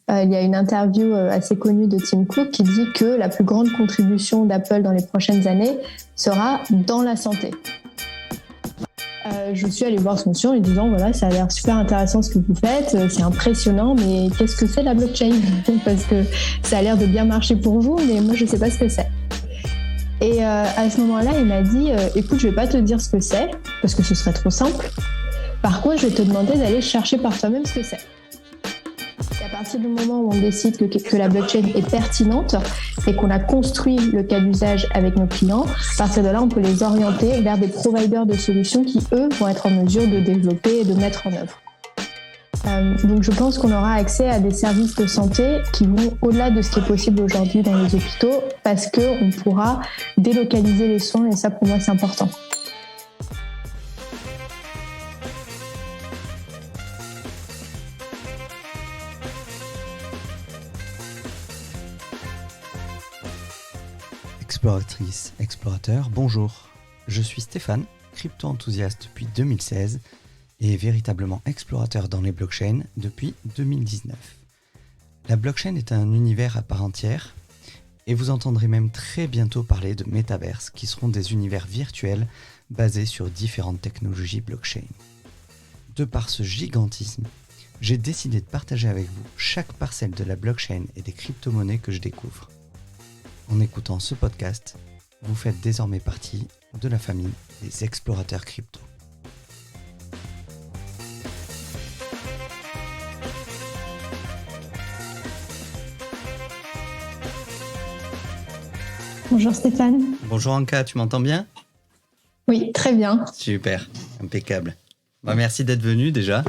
il y a une interview assez connue de Tim Cook qui dit que la plus grande contribution d'Apple dans les prochaines années sera dans la santé. Je suis allée voir son site en lui disant voilà, ça a l'air super intéressant ce que vous faites, c'est impressionnant, mais qu'est-ce que c'est la blockchain ? Parce que ça a l'air de bien marcher pour vous, mais moi je ne sais pas ce que c'est. Et à ce moment-là, il m'a dit écoute, je ne vais pas te dire ce que c'est, parce que ce serait trop simple. Par contre, je vais te demander d'aller chercher par toi-même ce que c'est. Et à partir du moment où on décide que la blockchain est pertinente et qu'on a construit le cas d'usage avec nos clients, à partir de là, on peut les orienter vers des providers de solutions qui, eux, vont être en mesure de développer et de mettre en œuvre. Donc je pense qu'on aura accès à des services de santé qui vont au-delà de ce qui est possible aujourd'hui dans les hôpitaux parce qu'on pourra délocaliser les soins et ça, pour moi, c'est important. Exploratrice, explorateur, bonjour. Je suis Stéphane, crypto-enthousiaste depuis 2016 et véritablement explorateur dans les blockchains depuis 2019. La blockchain est un univers à part entière et vous entendrez même très bientôt parler de métaverses qui seront des univers virtuels basés sur différentes technologies blockchain. De par ce gigantisme, j'ai décidé de partager avec vous chaque parcelle de la blockchain et des crypto-monnaies que je découvre. En écoutant ce podcast, vous faites désormais partie de la famille des explorateurs crypto. Bonjour Stéphane. Bonjour Anka, tu m'entends bien ? Oui, très bien. Super, impeccable. Merci d'être venu déjà.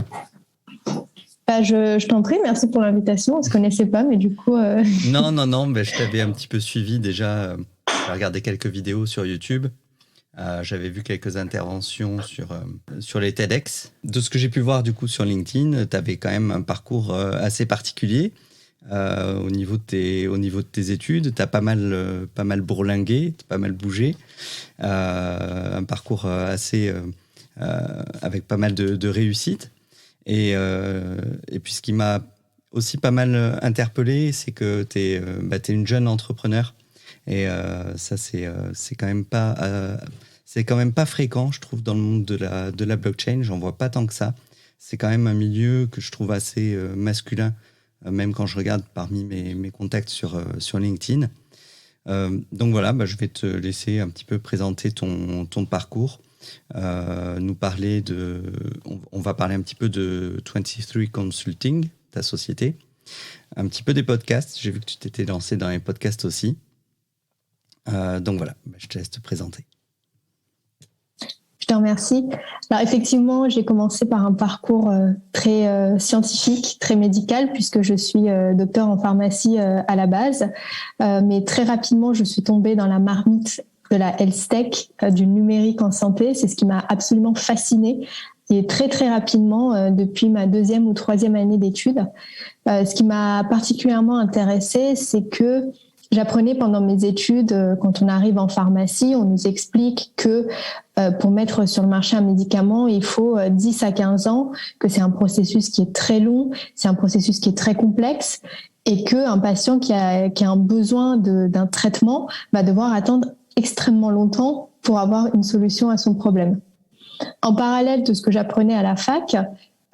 Je t'en prie, merci pour l'invitation. On ne se connaissait pas, mais du coup... Non, je t'avais un petit peu suivi déjà. J'ai regardé quelques vidéos sur YouTube. J'avais vu quelques interventions sur les TEDx. De ce que j'ai pu voir du coup sur LinkedIn, tu avais quand même un parcours assez particulier au niveau de tes études. Tu as pas mal bourlingué, pas mal bougé. Un parcours assez avec pas mal de réussite. Et puis ce qui m'a aussi pas mal interpellé, c'est que t'es une jeune entrepreneur. Et ça, c'est quand même pas fréquent, je trouve, dans le monde de la blockchain. J'en vois pas tant que ça. C'est quand même un milieu que je trouve assez masculin, même quand je regarde parmi mes contacts sur LinkedIn. Donc voilà, je vais te laisser un petit peu présenter ton parcours. On va parler un petit peu de 23 Consulting, ta société, un petit peu des podcasts. J'ai vu que tu t'étais lancé dans les podcasts aussi. Donc voilà, je te laisse te présenter. Je te remercie. Alors effectivement, j'ai commencé par un parcours très scientifique, très médical, puisque je suis docteur en pharmacie à la base. Mais très rapidement, je suis tombée dans la marmite de la health tech, du numérique en santé. C'est ce qui m'a absolument fascinée. Et très, très rapidement, depuis ma 2e ou 3e année d'études, ce qui m'a particulièrement intéressée, c'est que j'apprenais pendant mes études, quand on arrive en pharmacie, on nous explique que pour mettre sur le marché un médicament, il faut 10 à 15 ans, que c'est un processus qui est très long, c'est un processus qui est très complexe et qu'un patient qui a un besoin d'un traitement va devoir attendre extrêmement longtemps pour avoir une solution à son problème. En parallèle de ce que j'apprenais à la fac,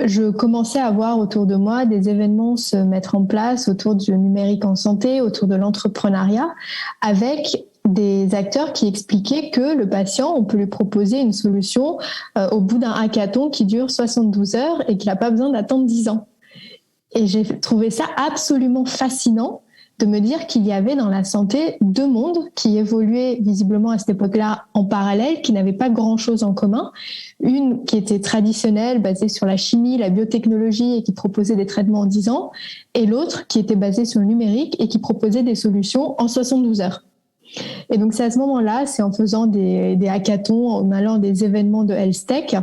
je commençais à voir autour de moi des événements se mettre en place autour du numérique en santé, autour de l'entrepreneuriat, avec des acteurs qui expliquaient que le patient, on peut lui proposer une solution au bout d'un hackathon qui dure 72 heures et qu'il n'a pas besoin d'attendre 10 ans. Et j'ai trouvé ça absolument fascinant de me dire qu'il y avait dans la santé 2 mondes qui évoluaient visiblement à cette époque-là en parallèle, qui n'avaient pas grand-chose en commun. Une qui était traditionnelle, basée sur la chimie, la biotechnologie et qui proposait des traitements en 10 ans, et l'autre qui était basée sur le numérique et qui proposait des solutions en 72 heures. Et donc c'est à ce moment-là, c'est en faisant des hackathons, en allant à des événements de health tech,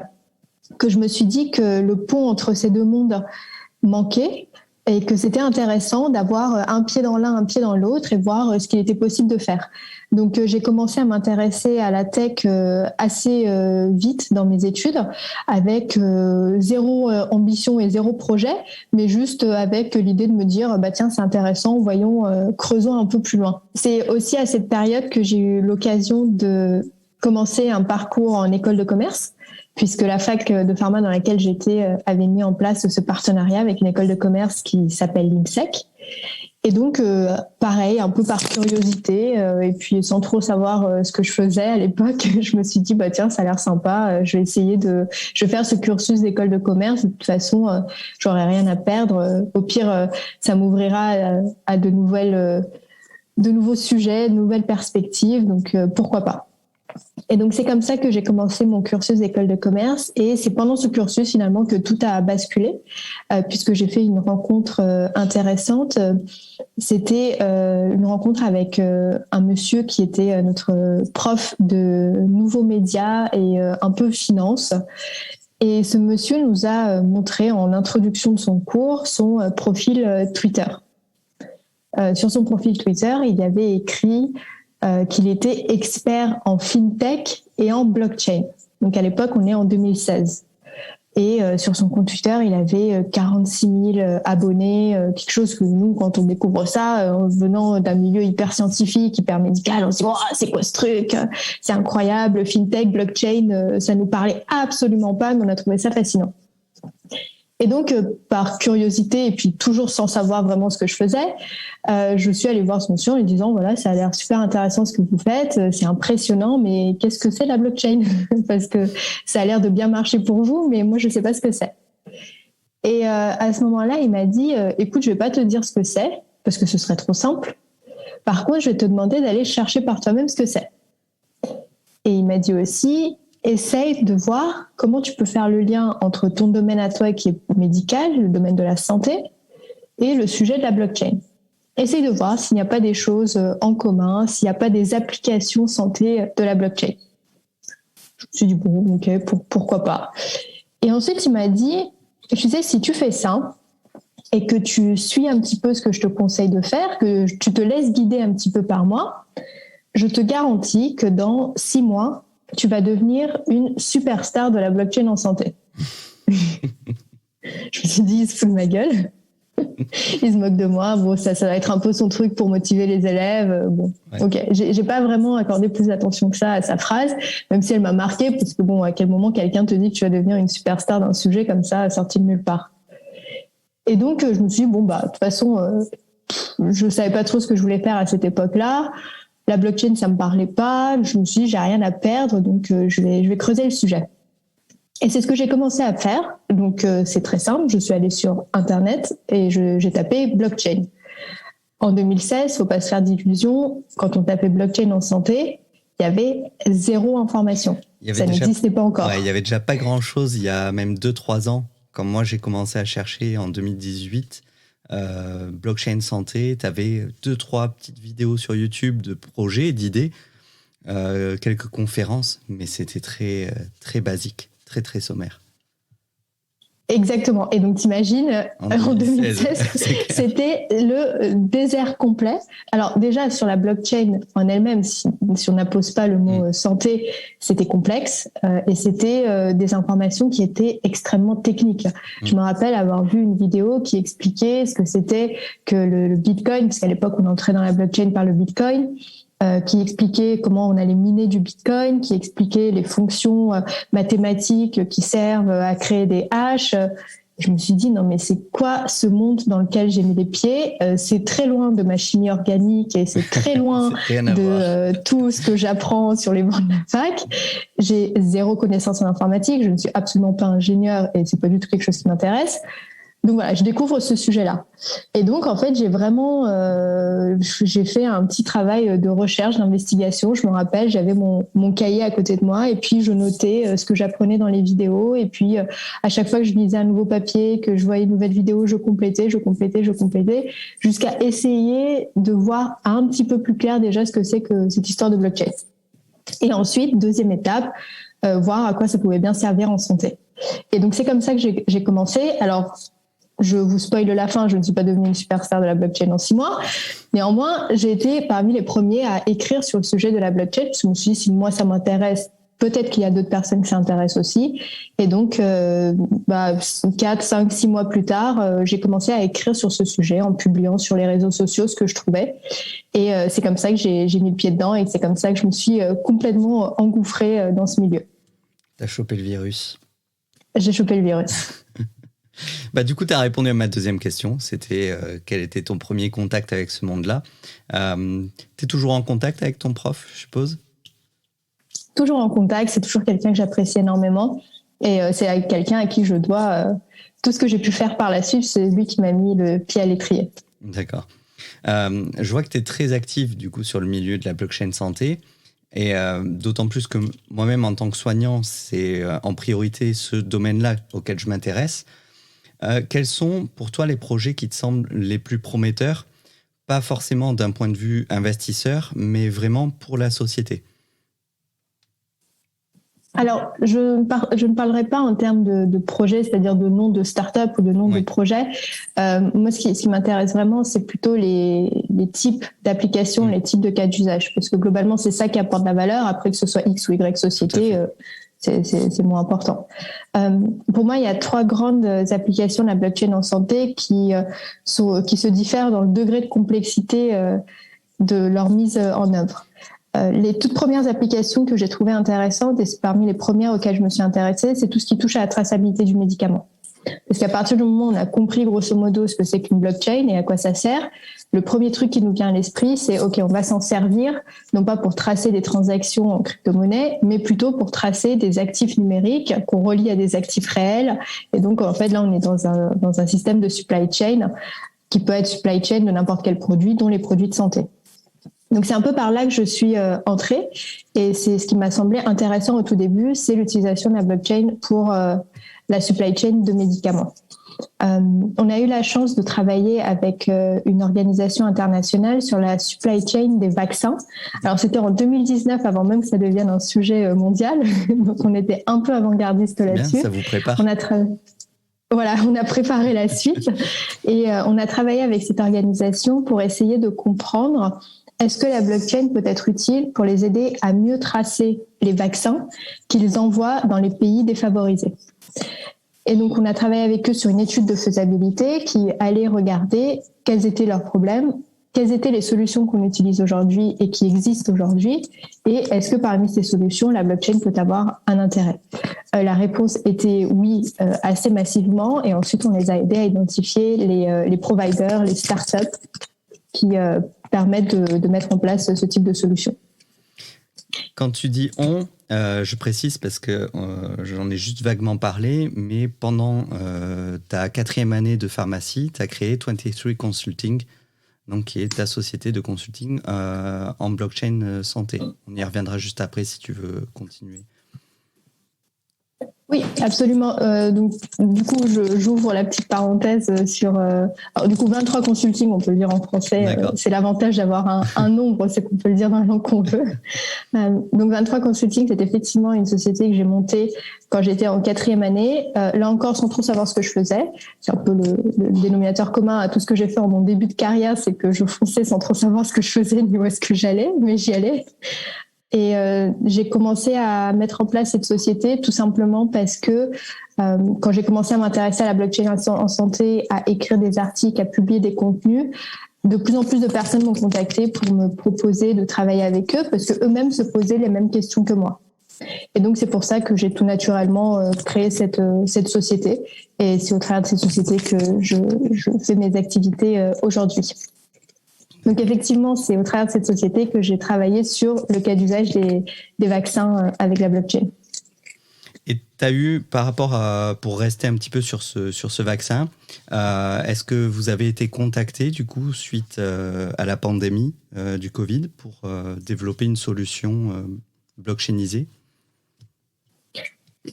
que je me suis dit que le pont entre ces 2 mondes manquait, et que c'était intéressant d'avoir un pied dans l'un, un pied dans l'autre et voir ce qu'il était possible de faire. Donc, j'ai commencé à m'intéresser à la tech assez vite dans mes études, avec zéro ambition et zéro projet, mais juste avec l'idée de me dire, bah tiens, c'est intéressant, voyons, creusons un peu plus loin. C'est aussi à cette période que j'ai eu l'occasion de commencer un parcours en école de commerce, puisque la fac de pharma dans laquelle j'étais avait mis en place ce partenariat avec une école de commerce qui s'appelle l'INSEC. Et donc, pareil, un peu par curiosité, et puis sans trop savoir ce que je faisais à l'époque, je me suis dit, bah tiens, ça a l'air sympa, je vais faire ce cursus d'école de commerce. De toute façon, j'aurais rien à perdre. Au pire, ça m'ouvrira à de nouveaux sujets, de nouvelles perspectives. Donc, pourquoi pas. Et donc, c'est comme ça que j'ai commencé mon cursus d'école de commerce. Et c'est pendant ce cursus, finalement, que tout a basculé, puisque j'ai fait une rencontre intéressante. C'était une rencontre avec un monsieur qui était notre prof de nouveaux médias et un peu finance. Et ce monsieur nous a montré, en introduction de son cours, son profil Twitter. Sur son profil Twitter, il y avait écrit qu'il était expert en fintech et en blockchain. Donc à l'époque, on est en 2016. Et sur son compte Twitter, il avait 46 000 abonnés, quelque chose que nous, quand on découvre ça, venant d'un milieu hyper scientifique, hyper médical, on se dit oh, c'est quoi ce truc? C'est incroyable, fintech, blockchain, ça nous parlait absolument pas, mais on a trouvé ça fascinant. Et donc, par curiosité et puis toujours sans savoir vraiment ce que je faisais, je suis allée voir ce monsieur en lui disant voilà, ça a l'air super intéressant ce que vous faites, c'est impressionnant, mais qu'est-ce que c'est la blockchain? Parce que ça a l'air de bien marcher pour vous, mais moi je sais pas ce que c'est. Et à ce moment-là, il m'a dit écoute, je vais pas te dire ce que c'est parce que ce serait trop simple. Par contre, je vais te demander d'aller chercher par toi-même ce que c'est. Et il m'a dit aussi essaye de voir comment tu peux faire le lien entre ton domaine à toi qui est médical, le domaine de la santé, et le sujet de la blockchain. Essaye de voir s'il n'y a pas des choses en commun, s'il n'y a pas des applications santé de la blockchain. Je me suis dit, bon, ok, pourquoi pas. Et ensuite, il m'a dit, tu sais, si tu fais ça, et que tu suis un petit peu ce que je te conseille de faire, que tu te laisses guider un petit peu par moi, je te garantis que dans 6 mois, tu vas devenir une superstar de la blockchain en santé. Je me suis dit, il se fout de ma gueule. Il se moque de moi. Bon, ça va être un peu son truc pour motiver les élèves. Bon, ouais. Ok. J'ai pas vraiment accordé plus d'attention que ça à sa phrase, même si elle m'a marquée, parce que bon, à quel moment quelqu'un te dit que tu vas devenir une superstar d'un sujet comme ça, sorti de nulle part. Et donc, je me suis dit, bon, bah, de toute façon, je savais pas trop ce que je voulais faire à cette époque-là. La blockchain, ça me parlait pas. Je me suis dit, j'ai rien à perdre, donc je vais creuser le sujet. Et c'est ce que j'ai commencé à faire. Donc, c'est très simple. Je suis allée sur Internet et j'ai tapé blockchain. En 2016, faut pas se faire d'illusions. Quand on tapait blockchain en santé, il y avait 0 information. Ça n'existait pas encore. Ouais, il y avait déjà pas grand-chose il y a même 2-3 ans. Quand moi, j'ai commencé à chercher en 2018, blockchain santé, tu avais 2-3 petites vidéos sur YouTube de projets, d'idées, quelques conférences, mais c'était très, très basique, très, très sommaire. Exactement. Et donc, t'imagines, en 2016, c'était le désert complet. Alors, déjà, sur la blockchain en elle-même, si on n'impose pas le mot santé, c'était complexe et c'était des informations qui étaient extrêmement techniques. Je me rappelle avoir vu une vidéo qui expliquait ce que c'était que le Bitcoin, parce qu'à l'époque, on entrait dans la blockchain par le Bitcoin, qui expliquait comment on allait miner du Bitcoin, qui expliquait les fonctions mathématiques qui servent à créer des hashes. Je me suis dit, non mais c'est quoi ce monde dans lequel j'ai mis les pieds? C'est très loin de ma chimie organique et c'est très loin de tout ce que j'apprends sur les bancs de la fac. J'ai 0 connaissance en informatique, je ne suis absolument pas ingénieure et c'est pas du tout quelque chose qui m'intéresse. Donc voilà, je découvre ce sujet-là. Et donc, en fait, j'ai fait un petit travail de recherche, d'investigation. Je me rappelle, j'avais mon cahier à côté de moi et puis je notais ce que j'apprenais dans les vidéos. Et puis, à chaque fois que je lisais un nouveau papier, que je voyais une nouvelle vidéo, je complétais, jusqu'à essayer de voir un petit peu plus clair déjà ce que c'est que cette histoire de blockchain. Et ensuite, deuxième étape, voir à quoi ça pouvait bien servir en santé. Et donc, c'est comme ça que j'ai commencé. Alors, je vous spoil la fin, je ne suis pas devenue une superstar de la blockchain en 6 mois. Néanmoins, j'ai été parmi les premiers à écrire sur le sujet de la blockchain, parce que je me suis dit, si moi ça m'intéresse, peut-être qu'il y a d'autres personnes qui s'intéressent aussi. Et donc, 4, 5, 6 mois plus tard, j'ai commencé à écrire sur ce sujet en publiant sur les réseaux sociaux ce que je trouvais. Et c'est comme ça que j'ai mis le pied dedans et c'est comme ça que je me suis complètement engouffrée dans ce milieu. T'as chopé le virus. J'ai chopé le virus. Du coup, tu as répondu à ma deuxième question. C'était quel était ton premier contact avec ce monde-là. Tu es toujours en contact avec ton prof, je suppose? Toujours en contact, c'est toujours quelqu'un que j'apprécie énormément. Et c'est avec quelqu'un à qui je dois tout ce que j'ai pu faire par la suite. C'est lui qui m'a mis le pied à l'étrier. D'accord. Je vois que tu es très actif du coup, sur le milieu de la blockchain santé. Et d'autant plus que moi-même, en tant que soignant, c'est en priorité ce domaine-là auquel je m'intéresse. Quels sont pour toi les projets qui te semblent les plus prometteurs, pas forcément d'un point de vue investisseur, mais vraiment pour la société? Alors, je ne parlerai pas en termes de projet, c'est-à-dire de nom de start-up ou de nom de projet. Moi, ce qui m'intéresse vraiment, c'est plutôt les types d'applications, les types de cas d'usage. Parce que globalement, c'est ça qui apporte la valeur. Après, que ce soit X ou Y société, c'est moins important. Pour moi, il y a 3 grandes applications de la blockchain en santé qui se diffèrent dans le degré de complexité de leur mise en œuvre. Les toutes premières applications que j'ai trouvées intéressantes, et c'est parmi les premières auxquelles je me suis intéressée, c'est tout ce qui touche à la traçabilité du médicament. Parce qu'à partir du moment où on a compris grosso modo ce que c'est qu'une blockchain et à quoi ça sert, le premier truc qui nous vient à l'esprit, c'est OK, on va s'en servir, non pas pour tracer des transactions en crypto-monnaie, mais plutôt pour tracer des actifs numériques qu'on relie à des actifs réels. Et donc, en fait, là, on est dans un système de supply chain qui peut être supply chain de n'importe quel produit, dont les produits de santé. Donc c'est un peu par là que je suis entrée et c'est ce qui m'a semblé intéressant au tout début, c'est l'utilisation de la blockchain pour la supply chain de médicaments. On a eu la chance de travailler avec une organisation internationale sur la supply chain des vaccins. Alors c'était en 2019, avant même que ça devienne un sujet mondial, donc on était un peu avant-gardiste là-dessus. Bien, ça vous prépare. On a préparé la suite et on a travaillé avec cette organisation pour essayer de comprendre est-ce que la blockchain peut être utile pour les aider à mieux tracer les vaccins qu'ils envoient dans les pays défavorisés. Et donc, on a travaillé avec eux sur une étude de faisabilité qui allait regarder quels étaient leurs problèmes, quelles étaient les solutions qu'on utilise aujourd'hui et qui existent aujourd'hui, et est-ce que parmi ces solutions, la blockchain peut avoir un intérêt? La réponse était oui, assez massivement, et ensuite on les a aidés à identifier les providers, les startups qui permettent de mettre en place ce type de solution. Quand tu dis on, je précise parce que j'en ai juste vaguement parlé, mais pendant ta 4e année de pharmacie, tu as créé 23 Consulting, donc qui est ta société de consulting en blockchain santé. On y reviendra juste après si tu veux continuer. Oui, absolument. Donc, du coup, j'ouvre la petite parenthèse sur. Alors, du coup, 23 Consulting, on peut le dire en français. C'est l'avantage d'avoir un nombre, c'est qu'on peut le dire dans la langue qu'on veut. Donc, 23 Consulting, c'est effectivement une société que j'ai montée quand j'étais en 4e année. Là encore, sans trop savoir ce que je faisais. C'est un peu le dénominateur commun à tout ce que j'ai fait en mon début de carrière, c'est que je fonçais sans trop savoir ce que je faisais ni où est-ce que j'allais, mais j'y allais. Et j'ai commencé à mettre en place cette société tout simplement parce que quand j'ai commencé à m'intéresser à la blockchain en santé, à écrire des articles, à publier des contenus, de plus en plus de personnes m'ont contacté pour me proposer de travailler avec eux parce que eux-mêmes se posaient les mêmes questions que moi. Et donc c'est pour ça que j'ai tout naturellement créé cette société. Et c'est au travers de cette société que je fais mes activités aujourd'hui. Donc effectivement, c'est au travers de cette société que j'ai travaillé sur le cas d'usage des vaccins avec la blockchain. Et tu as eu, par rapport à, pour rester un petit peu sur ce vaccin, est-ce que vous avez été contacté du coup suite à la pandémie du Covid pour développer une solution blockchainisée?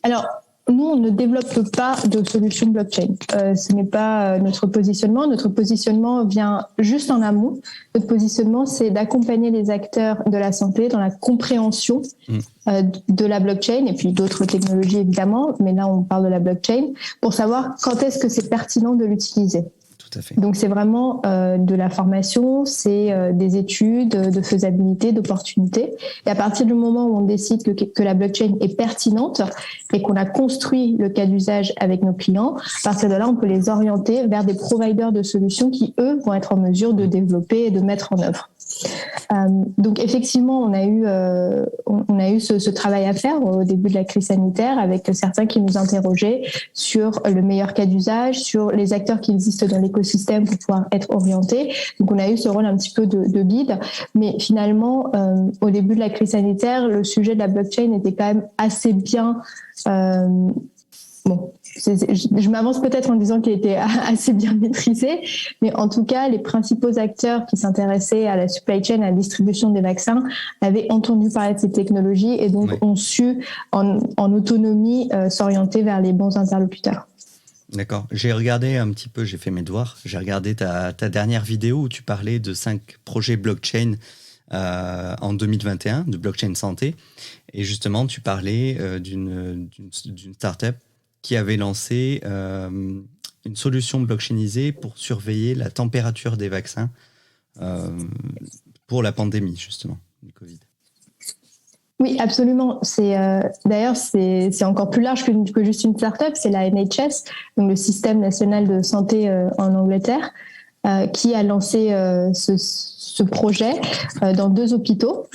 Alors, nous, on ne développe pas de solution blockchain. Ce n'est pas notre positionnement. Notre positionnement vient juste en amont. Notre positionnement, c'est d'accompagner les acteurs de la santé dans la compréhension de la blockchain et puis d'autres technologies évidemment, mais là, on parle de la blockchain pour savoir quand est-ce que c'est pertinent de l'utiliser. Tout à fait. Donc, c'est vraiment de la formation, c'est des études de faisabilité, d'opportunité. Et à partir du moment où on décide que la blockchain est pertinente et qu'on a construit le cas d'usage avec nos clients, à partir de là, on peut les orienter vers des providers de solutions qui, eux, vont être en mesure de développer et de mettre en œuvre. Donc effectivement, on a eu ce travail à faire au début de la crise sanitaire avec certains qui nous interrogeaient sur le meilleur cas d'usage, sur les acteurs qui existent dans l'écosystème pour pouvoir être orientés. Donc on a eu ce rôle un petit peu de guide, mais finalement, au début de la crise sanitaire, le sujet de la blockchain était quand même assez bien je m'avance peut-être en disant qu'il était assez bien maîtrisé, mais en tout cas, les principaux acteurs qui s'intéressaient à la supply chain, à la distribution des vaccins, avaient entendu parler de ces technologies et donc ont su, en autonomie, s'orienter vers les bons interlocuteurs. D'accord. J'ai regardé un petit peu, j'ai fait mes devoirs, j'ai regardé ta dernière vidéo où tu parlais de 5 projets blockchain en 2021, de blockchain santé. Et justement, tu parlais d'une start-up qui avait lancé une solution blockchainisée pour surveiller la température des vaccins pour la pandémie, justement, du Covid. Oui, absolument. D'ailleurs, c'est encore plus large que juste une start-up. C'est la NHS, donc le système national de santé en Angleterre, qui a lancé ce projet dans 2 hôpitaux.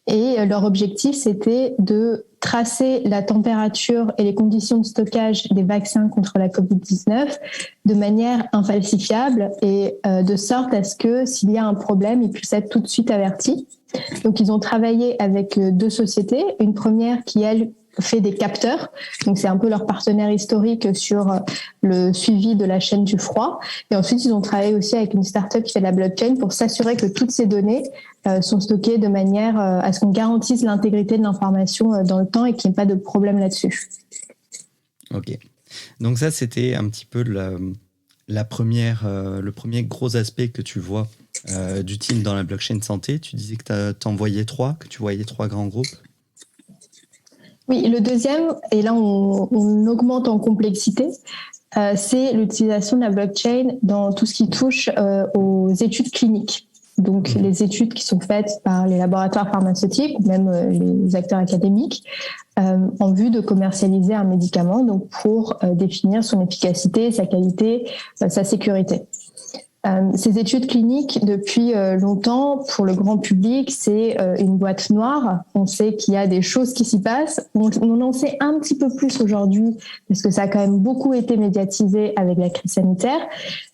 Et leur objectif, c'était de tracer la température et les conditions de stockage des vaccins contre la Covid-19 de manière infalsifiable et de sorte à ce que s'il y a un problème, ils puissent être tout de suite avertis. Donc, ils ont travaillé avec 2 sociétés. Une première qui, elle, fait des capteurs. Donc, c'est un peu leur partenaire historique sur le suivi de la chaîne du froid. Et ensuite, ils ont travaillé aussi avec une start-up qui fait de la blockchain pour s'assurer que toutes ces données sont stockées de manière à ce qu'on garantisse l'intégrité de l'information dans le temps et qu'il n'y ait pas de problème là-dessus. Ok. Donc ça, c'était un petit peu le premier gros aspect que tu vois d'utile dans la blockchain santé. Tu disais que tu voyais 3 grands groupes. Oui, le deuxième, et là on augmente en complexité, c'est l'utilisation de la blockchain dans tout ce qui touche aux études cliniques. Donc les études qui sont faites par les laboratoires pharmaceutiques ou même les acteurs académiques en vue de commercialiser un médicament, donc pour définir son efficacité, sa qualité, sa sécurité. Ces études cliniques, depuis longtemps, pour le grand public, c'est une boîte noire. On sait qu'il y a des choses qui s'y passent. On en sait un petit peu plus aujourd'hui, parce que ça a quand même beaucoup été médiatisé avec la crise sanitaire.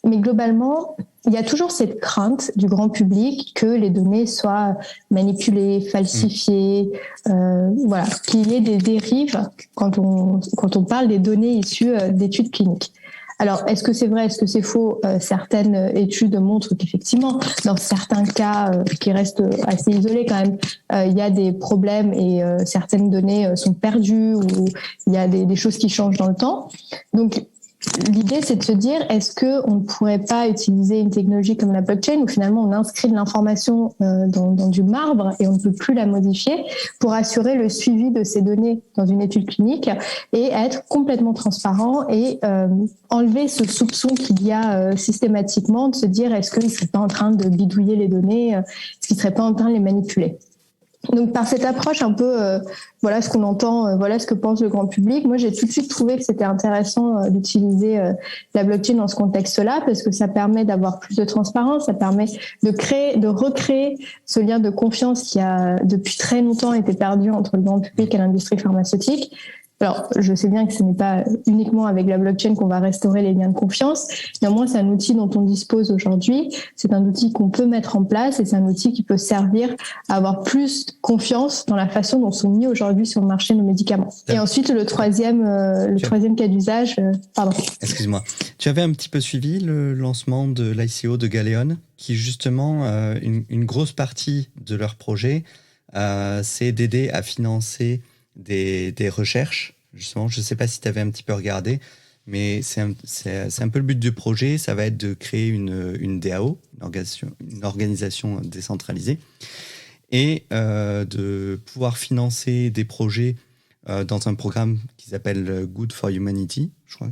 Mais globalement, il y a toujours cette crainte du grand public que les données soient manipulées, falsifiées, qu'il y ait des dérives quand on parle des données issues d'études cliniques. Alors, est-ce que c'est vrai, est-ce que c'est faux? Certaines études montrent qu'effectivement, dans certains cas qui restent assez isolés quand même, il y a des problèmes et certaines données sont perdues ou il y a des choses qui changent dans le temps. Donc, l'idée, c'est de se dire, est-ce qu'on ne pourrait pas utiliser une technologie comme la blockchain où finalement on inscrit de l'information dans du marbre et on ne peut plus la modifier pour assurer le suivi de ces données dans une étude clinique et être complètement transparent et enlever ce soupçon qu'il y a systématiquement de se dire, est-ce qu'ils ne seraient pas en train de bidouiller les données, est-ce qu'ils ne seraient pas en train de les manipuler? Donc par cette approche un peu, voilà ce qu'on entend, voilà ce que pense le grand public. Moi, j'ai tout de suite trouvé que c'était intéressant d'utiliser la blockchain dans ce contexte-là parce que ça permet d'avoir plus de transparence, ça permet de recréer ce lien de confiance qui a depuis très longtemps été perdu entre le grand public et l'industrie pharmaceutique. Alors, je sais bien que ce n'est pas uniquement avec la blockchain qu'on va restaurer les liens de confiance. Néanmoins, c'est un outil dont on dispose aujourd'hui. C'est un outil qu'on peut mettre en place et c'est un outil qui peut servir à avoir plus confiance dans la façon dont sont mis aujourd'hui sur le marché nos médicaments. Et ensuite, le troisième cas d'usage, pardon. Excuse-moi. Tu avais un petit peu suivi le lancement de l'ICO de Galéon, qui justement, une grosse partie de leur projet, c'est d'aider à financer des recherches justement. Je ne sais pas si tu avais un petit peu regardé, mais c'est un peu le but du projet. Ça va être de créer une DAO, une organisation décentralisée, et de pouvoir financer des projets dans un programme qui s'appelle Good for Humanity, je crois.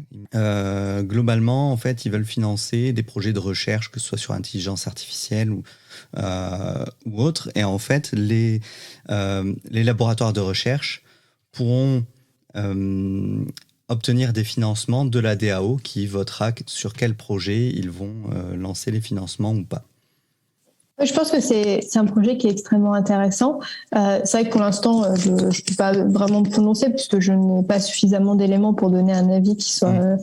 Globalement, en fait, ils veulent financer des projets de recherche, que ce soit sur l'intelligence artificielle ou autre. Et en fait, les laboratoires de recherche pourront obtenir des financements de la DAO qui votera sur quel projet ils vont lancer les financements ou pas. Je pense que c'est un projet qui est extrêmement intéressant. C'est vrai que pour l'instant, je ne peux pas vraiment me prononcer puisque je n'ai pas suffisamment d'éléments pour donner un avis qui soit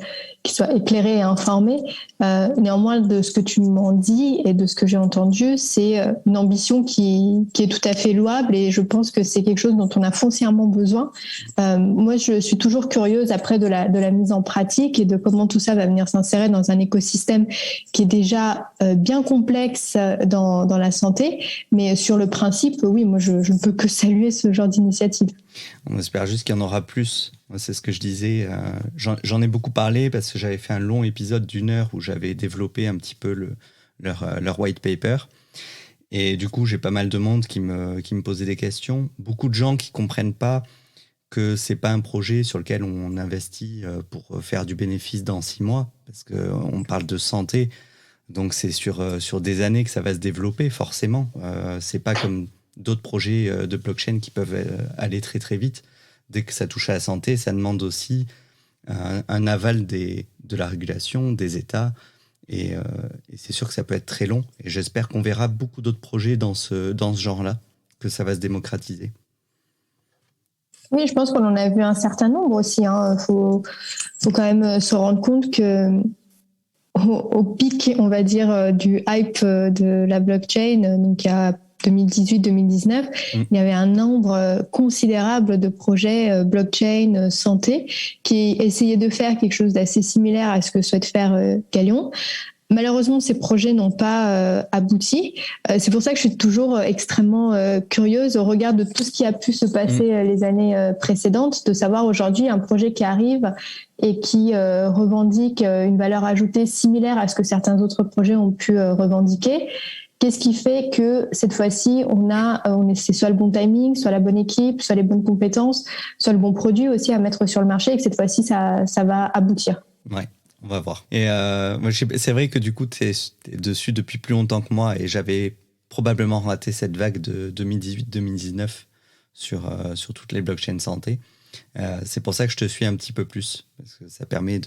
éclairé et informé. Néanmoins, de ce que tu m'en dis et de ce que j'ai entendu, c'est une ambition qui est tout à fait louable et je pense que c'est quelque chose dont on a foncièrement besoin. Moi, je suis toujours curieuse après de la mise en pratique et de comment tout ça va venir s'insérer dans un écosystème qui est déjà bien complexe dans la santé, mais sur le principe, oui, moi je ne peux que saluer ce genre d'initiative. On espère juste qu'il y en aura plus. Moi, c'est ce que je disais. J'en ai beaucoup parlé parce que j'avais fait un long épisode d'1 heure où j'avais développé un petit peu leur white paper. Et du coup, j'ai pas mal de monde qui me posait des questions. Beaucoup de gens qui comprennent pas que c'est pas un projet sur lequel on investit pour faire du bénéfice dans 6 mois, parce qu'on parle de santé. Donc, c'est sur des années que ça va se développer, forcément. C'est pas comme d'autres projets de blockchain qui peuvent aller très, très vite. Dès que ça touche à la santé, ça demande aussi un aval de la régulation, des États. Et c'est sûr que ça peut être très long. Et j'espère qu'on verra beaucoup d'autres projets dans ce genre-là, que ça va se démocratiser. Oui, je pense qu'on en a vu un certain nombre aussi. Faut quand même se rendre compte que au pic, on va dire, du hype de la blockchain, donc il y a 2018-2019, il y avait un nombre considérable de projets blockchain santé qui essayaient de faire quelque chose d'assez similaire à ce que souhaite faire Galion. Malheureusement, ces projets n'ont pas abouti. C'est pour ça que je suis toujours extrêmement curieuse au regard de tout ce qui a pu se passer les années précédentes, de savoir aujourd'hui un projet qui arrive et qui revendique une valeur ajoutée similaire à ce que certains autres projets ont pu revendiquer. Qu'est-ce qui fait que cette fois-ci, c'est soit le bon timing, soit la bonne équipe, soit les bonnes compétences, soit le bon produit aussi à mettre sur le marché et que cette fois-ci, ça va aboutir. Ouais. On va voir. Et c'est vrai que du coup, tu es dessus depuis plus longtemps que moi et j'avais probablement raté cette vague de 2018-2019 sur toutes les blockchains santé. C'est pour ça que je te suis un petit peu plus, parce que ça permet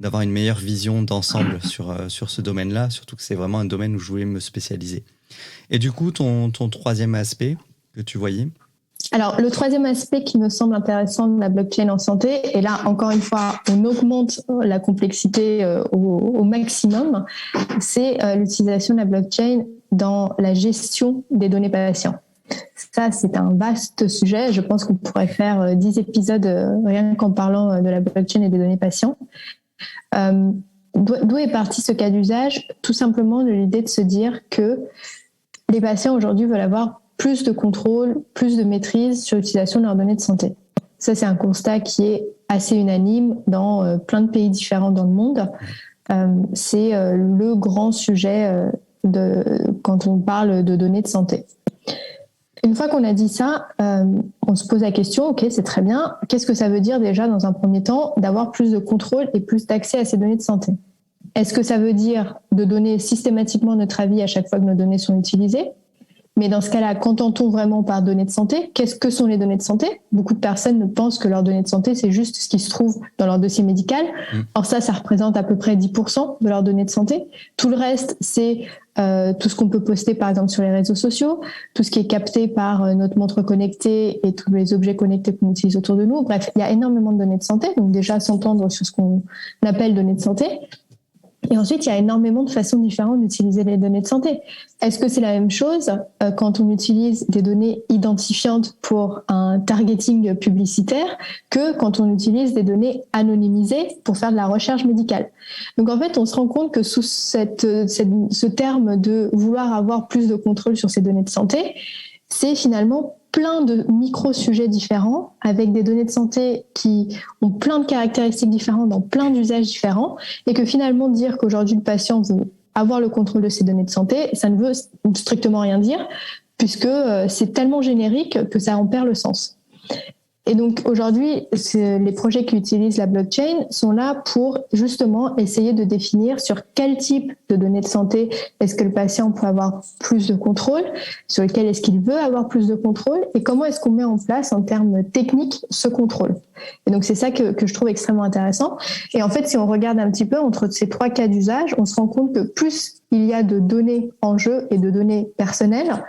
d'avoir une meilleure vision d'ensemble sur ce domaine-là, surtout que c'est vraiment un domaine où je voulais me spécialiser. Et du coup, ton troisième aspect que tu voyais ? Alors, le troisième aspect qui me semble intéressant de la blockchain en santé, et là, encore une fois, on augmente la complexité au maximum, c'est l'utilisation de la blockchain dans la gestion des données patients. Ça, c'est un vaste sujet. Je pense qu'on pourrait faire 10 épisodes rien qu'en parlant de la blockchain et des données patients. D'où est parti ce cas d'usage ? Tout simplement de l'idée de se dire que les patients aujourd'hui veulent avoir plus de contrôle, plus de maîtrise sur l'utilisation de leurs données de santé. Ça, c'est un constat qui est assez unanime dans plein de pays différents dans le monde. C'est le grand sujet quand on parle de données de santé. Une fois qu'on a dit ça, on se pose la question, ok, c'est très bien, qu'est-ce que ça veut dire déjà dans un premier temps d'avoir plus de contrôle et plus d'accès à ces données de santé ? Est-ce que ça veut dire de donner systématiquement notre avis à chaque fois que nos données sont utilisées ? Mais dans ce cas-là, qu'entend-on vraiment par données de santé ? Qu'est-ce que sont les données de santé ? Beaucoup de personnes pensent que leurs données de santé, c'est juste ce qui se trouve dans leur dossier médical. Or ça représente à peu près 10% de leurs données de santé. Tout le reste, c'est tout ce qu'on peut poster, par exemple, sur les réseaux sociaux, tout ce qui est capté par notre montre connectée et tous les objets connectés qu'on utilise autour de nous. Bref, il y a énormément de données de santé. Donc déjà, s'entendre sur ce qu'on appelle données de santé. Et ensuite, il y a énormément de façons différentes d'utiliser les données de santé. Est-ce que c'est la même chose quand on utilise des données identifiantes pour un targeting publicitaire que quand on utilise des données anonymisées pour faire de la recherche médicale ? Donc en fait, on se rend compte que sous ce terme de vouloir avoir plus de contrôle sur ces données de santé, c'est finalement plein de micro-sujets différents, avec des données de santé qui ont plein de caractéristiques différentes, dans plein d'usages différents, et que finalement dire qu'aujourd'hui le patient veut avoir le contrôle de ses données de santé, ça ne veut strictement rien dire, puisque c'est tellement générique que ça en perd le sens. Et donc aujourd'hui, les projets qui utilisent la blockchain sont là pour justement essayer de définir sur quel type de données de santé est-ce que le patient peut avoir plus de contrôle, sur lequel est-ce qu'il veut avoir plus de contrôle, et comment est-ce qu'on met en place en termes techniques ce contrôle. Et donc c'est ça que je trouve extrêmement intéressant. Et en fait, si on regarde un petit peu entre ces 3 cas d'usage, on se rend compte que plus il y a de données en jeu et de données personnelles,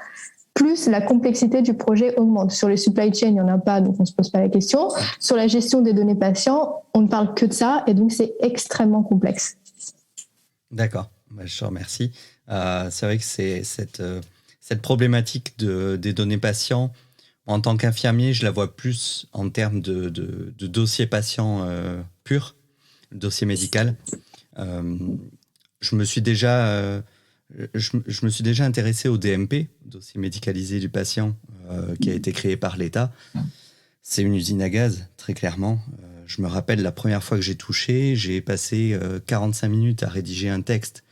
plus la complexité du projet augmente. Sur les supply chain, il n'y en a pas, donc on ne se pose pas la question. Sur la gestion des données patients, on ne parle que de ça, et donc c'est extrêmement complexe. D'accord, je te remercie. C'est vrai que c'est cette problématique des données patients, en tant qu'infirmier, je la vois plus en termes de dossier patient pur, dossier médical. Je me suis déjà intéressé au DMP, dossier médicalisé du patient, qui a été créé par l'État. C'est une usine à gaz, très clairement. Je me rappelle la première fois que j'ai touché, j'ai passé 45 minutes à rédiger un texte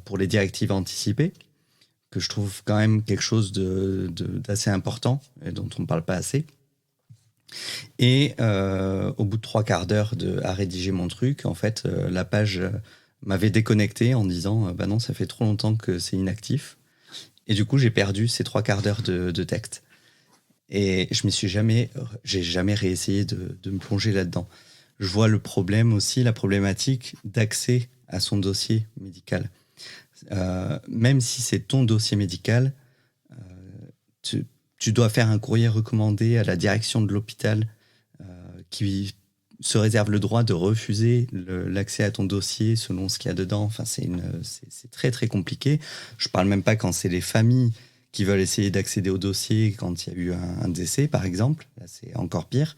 pour les directives anticipées, que je trouve quand même quelque chose d'assez important et dont on ne parle pas assez. Et au bout de 3/4 d'heure à rédiger mon truc, en fait, la page m'avait déconnecté en disant bah non, ça fait trop longtemps que c'est inactif. Et du coup, j'ai perdu ces 3/4 d'heure de texte. Et j'ai jamais réessayé de me plonger là-dedans. Je vois le problème aussi, la problématique d'accès à son dossier médical. Même si c'est ton dossier médical, tu dois faire un courrier recommandé à la direction de l'hôpital qui se réserve le droit de refuser l'accès à ton dossier selon ce qu'il y a dedans. Enfin, c'est très, très compliqué. Je ne parle même pas quand c'est les familles qui veulent essayer d'accéder au dossier quand il y a eu un décès, par exemple. Là, c'est encore pire.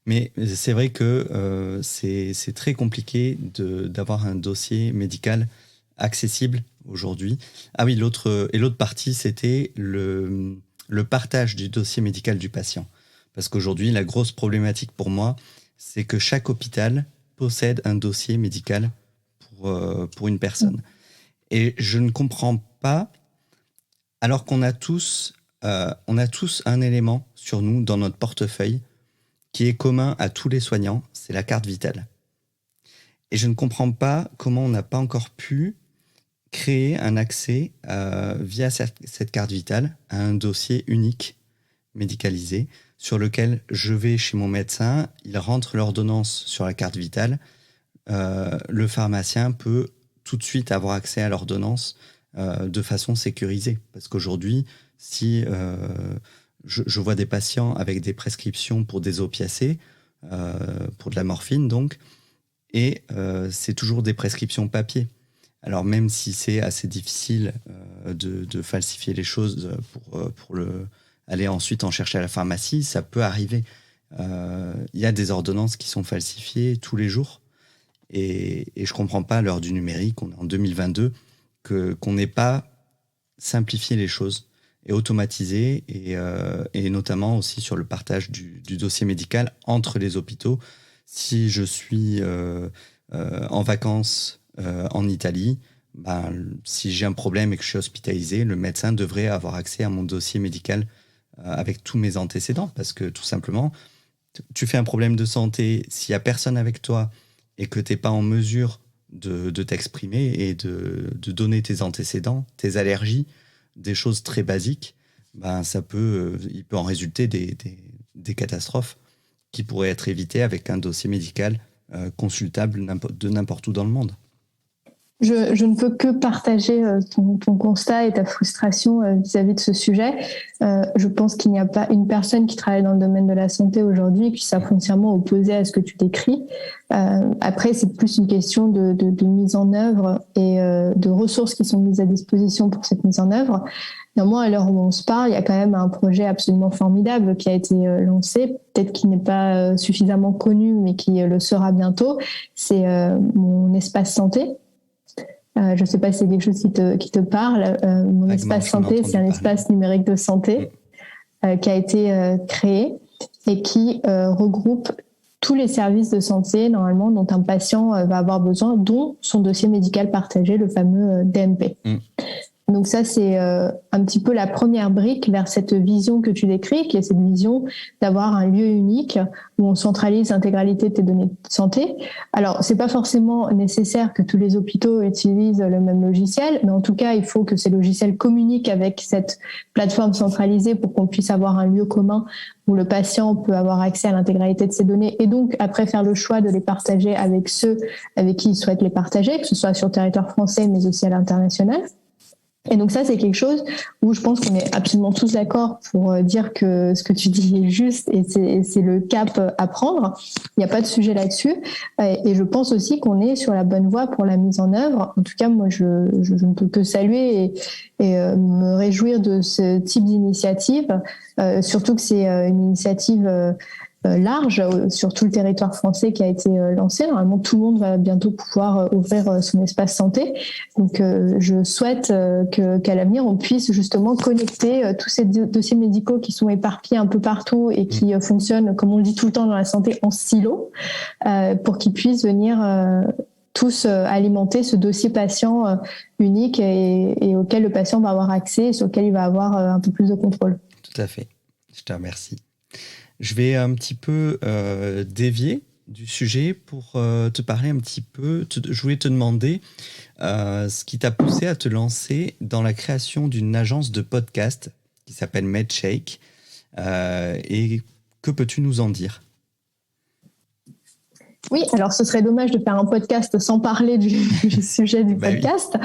Mais c'est vrai que c'est très compliqué d'avoir un dossier médical accessible aujourd'hui. Ah oui, l'autre partie, c'était le partage du dossier médical du patient. Parce qu'aujourd'hui, la grosse problématique pour moi, c'est que chaque hôpital possède un dossier médical pour une personne. Et je ne comprends pas, alors qu'on a tous un élément sur nous, dans notre portefeuille, qui est commun à tous les soignants, c'est la carte vitale. Et je ne comprends pas comment on n'a pas encore pu créer un accès via cette carte vitale à un dossier unique médicalisé sur lequel je vais chez mon médecin, il rentre l'ordonnance sur la carte vitale, le pharmacien peut tout de suite avoir accès à l'ordonnance de façon sécurisée. Parce qu'aujourd'hui, si je vois des patients avec des prescriptions pour des opiacés, pour de la morphine donc, et c'est toujours des prescriptions papier. Alors même si c'est assez difficile de falsifier les choses pour aller ensuite en chercher à la pharmacie, ça peut arriver. Il y a des ordonnances qui sont falsifiées tous les jours. Et je ne comprends pas, à l'heure du numérique, on est en 2022, qu'on n'ait pas simplifié les choses et automatisé, et notamment aussi sur le partage du dossier médical entre les hôpitaux. Si je suis en vacances en Italie, si j'ai un problème et que je suis hospitalisé, le médecin devrait avoir accès à mon dossier médical avec tous mes antécédents, parce que tout simplement, tu fais un problème de santé, s'il n'y a personne avec toi et que tu n'es pas en mesure de t'exprimer et de donner tes antécédents, tes allergies, des choses très basiques, il peut en résulter des catastrophes qui pourraient être évitées avec un dossier médical consultable de n'importe où dans le monde. Je ne peux que partager ton constat et ta frustration vis-à-vis de ce sujet. Je pense qu'il n'y a pas une personne qui travaille dans le domaine de la santé aujourd'hui qui soit foncièrement opposée à ce que tu décris. Après, c'est plus une question de mise en œuvre et de ressources qui sont mises à disposition pour cette mise en œuvre. Néanmoins, à l'heure où on se parle, il y a quand même un projet absolument formidable qui a été lancé, peut-être qu'il n'est pas suffisamment connu, mais qui le sera bientôt. C'est mon espace santé. Je ne sais pas si c'est quelque chose qui te parle. Mon espace santé, c'est un espace numérique de santé qui a été créé et qui regroupe tous les services de santé, normalement, dont un patient va avoir besoin, dont son dossier médical partagé, le fameux DMP. Donc ça, c'est un petit peu la première brique vers cette vision que tu décris, qui est cette vision d'avoir un lieu unique où on centralise l'intégralité de tes données de santé. Alors, c'est pas forcément nécessaire que tous les hôpitaux utilisent le même logiciel, mais en tout cas, il faut que ces logiciels communiquent avec cette plateforme centralisée pour qu'on puisse avoir un lieu commun où le patient peut avoir accès à l'intégralité de ses données et donc après faire le choix de les partager avec ceux avec qui il souhaite les partager, que ce soit sur le territoire français mais aussi à l'international. Et donc ça, c'est quelque chose où je pense qu'on est absolument tous d'accord pour dire que ce que tu dis est juste et c'est le cap à prendre. Il n'y a pas de sujet là-dessus. Et je pense aussi qu'on est sur la bonne voie pour la mise en œuvre. En tout cas, moi, je ne peux que saluer et me réjouir de ce type d'initiative, surtout que c'est une initiative large sur tout le territoire français qui a été lancé. Normalement, tout le monde va bientôt pouvoir ouvrir son espace santé. Donc, je souhaite qu'à l'avenir, on puisse justement connecter tous ces dossiers médicaux qui sont éparpillés un peu partout et qui fonctionnent, comme on le dit tout le temps dans la santé, en silo, pour qu'ils puissent venir tous alimenter ce dossier patient unique et auquel le patient va avoir accès et sur lequel il va avoir un peu plus de contrôle. Tout à fait. Je te remercie. Je vais un petit peu dévier du sujet pour te parler un petit peu. Je voulais te demander ce qui t'a poussé à te lancer dans la création d'une agence de podcast qui s'appelle MedShake. Et que peux-tu nous en dire ? Oui, alors ce serait dommage de faire un podcast sans parler du sujet du podcast.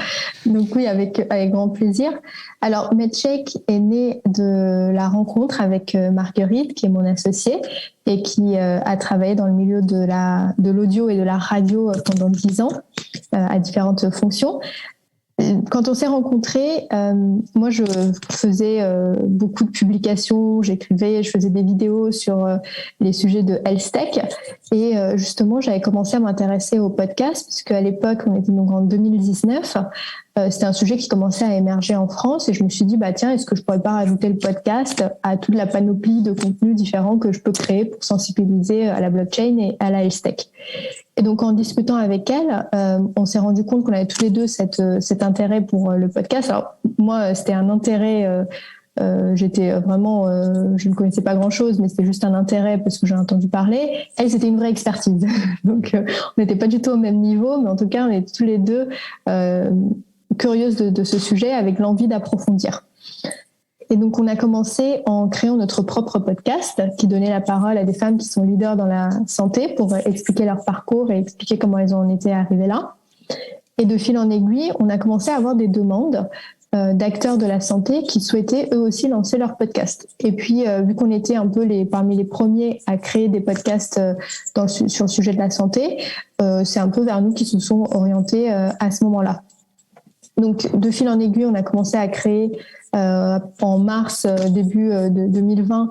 Oui. Donc oui, avec grand plaisir. Alors MedShake est né de la rencontre avec Marguerite, qui est mon associée et qui a travaillé dans le milieu de l'audio et de la radio pendant 10 ans à différentes fonctions. Quand on s'est rencontrés, moi je faisais beaucoup de publications, j'écrivais, je faisais des vidéos sur les sujets de health tech et justement j'avais commencé à m'intéresser au podcast parce qu'à l'époque, on était donc en 2019, c'était un sujet qui commençait à émerger en France et je me suis dit tiens, est-ce que je pourrais pas rajouter le podcast à toute la panoplie de contenus différents que je peux créer pour sensibiliser à la blockchain et à la health tech. Et donc, en discutant avec elle, on s'est rendu compte qu'on avait tous les deux cet intérêt pour le podcast. Alors, moi, c'était un intérêt, j'étais vraiment, je ne connaissais pas grand-chose, mais c'était juste un intérêt parce que j'ai entendu parler. Elle, c'était une vraie expertise. Donc, on n'était pas du tout au même niveau, mais en tout cas, on est tous les deux curieuses de ce sujet avec l'envie d'approfondir. Et donc, on a commencé en créant notre propre podcast qui donnait la parole à des femmes qui sont leaders dans la santé pour expliquer leur parcours et expliquer comment elles en étaient arrivées là. Et de fil en aiguille, on a commencé à avoir des demandes d'acteurs de la santé qui souhaitaient eux aussi lancer leur podcast. Et puis, vu qu'on était un peu parmi les premiers à créer des podcasts sur le sujet de la santé, c'est un peu vers nous qu'ils se sont orientés à ce moment-là. Donc, de fil en aiguille, on a commencé à créer en mars, début de 2020,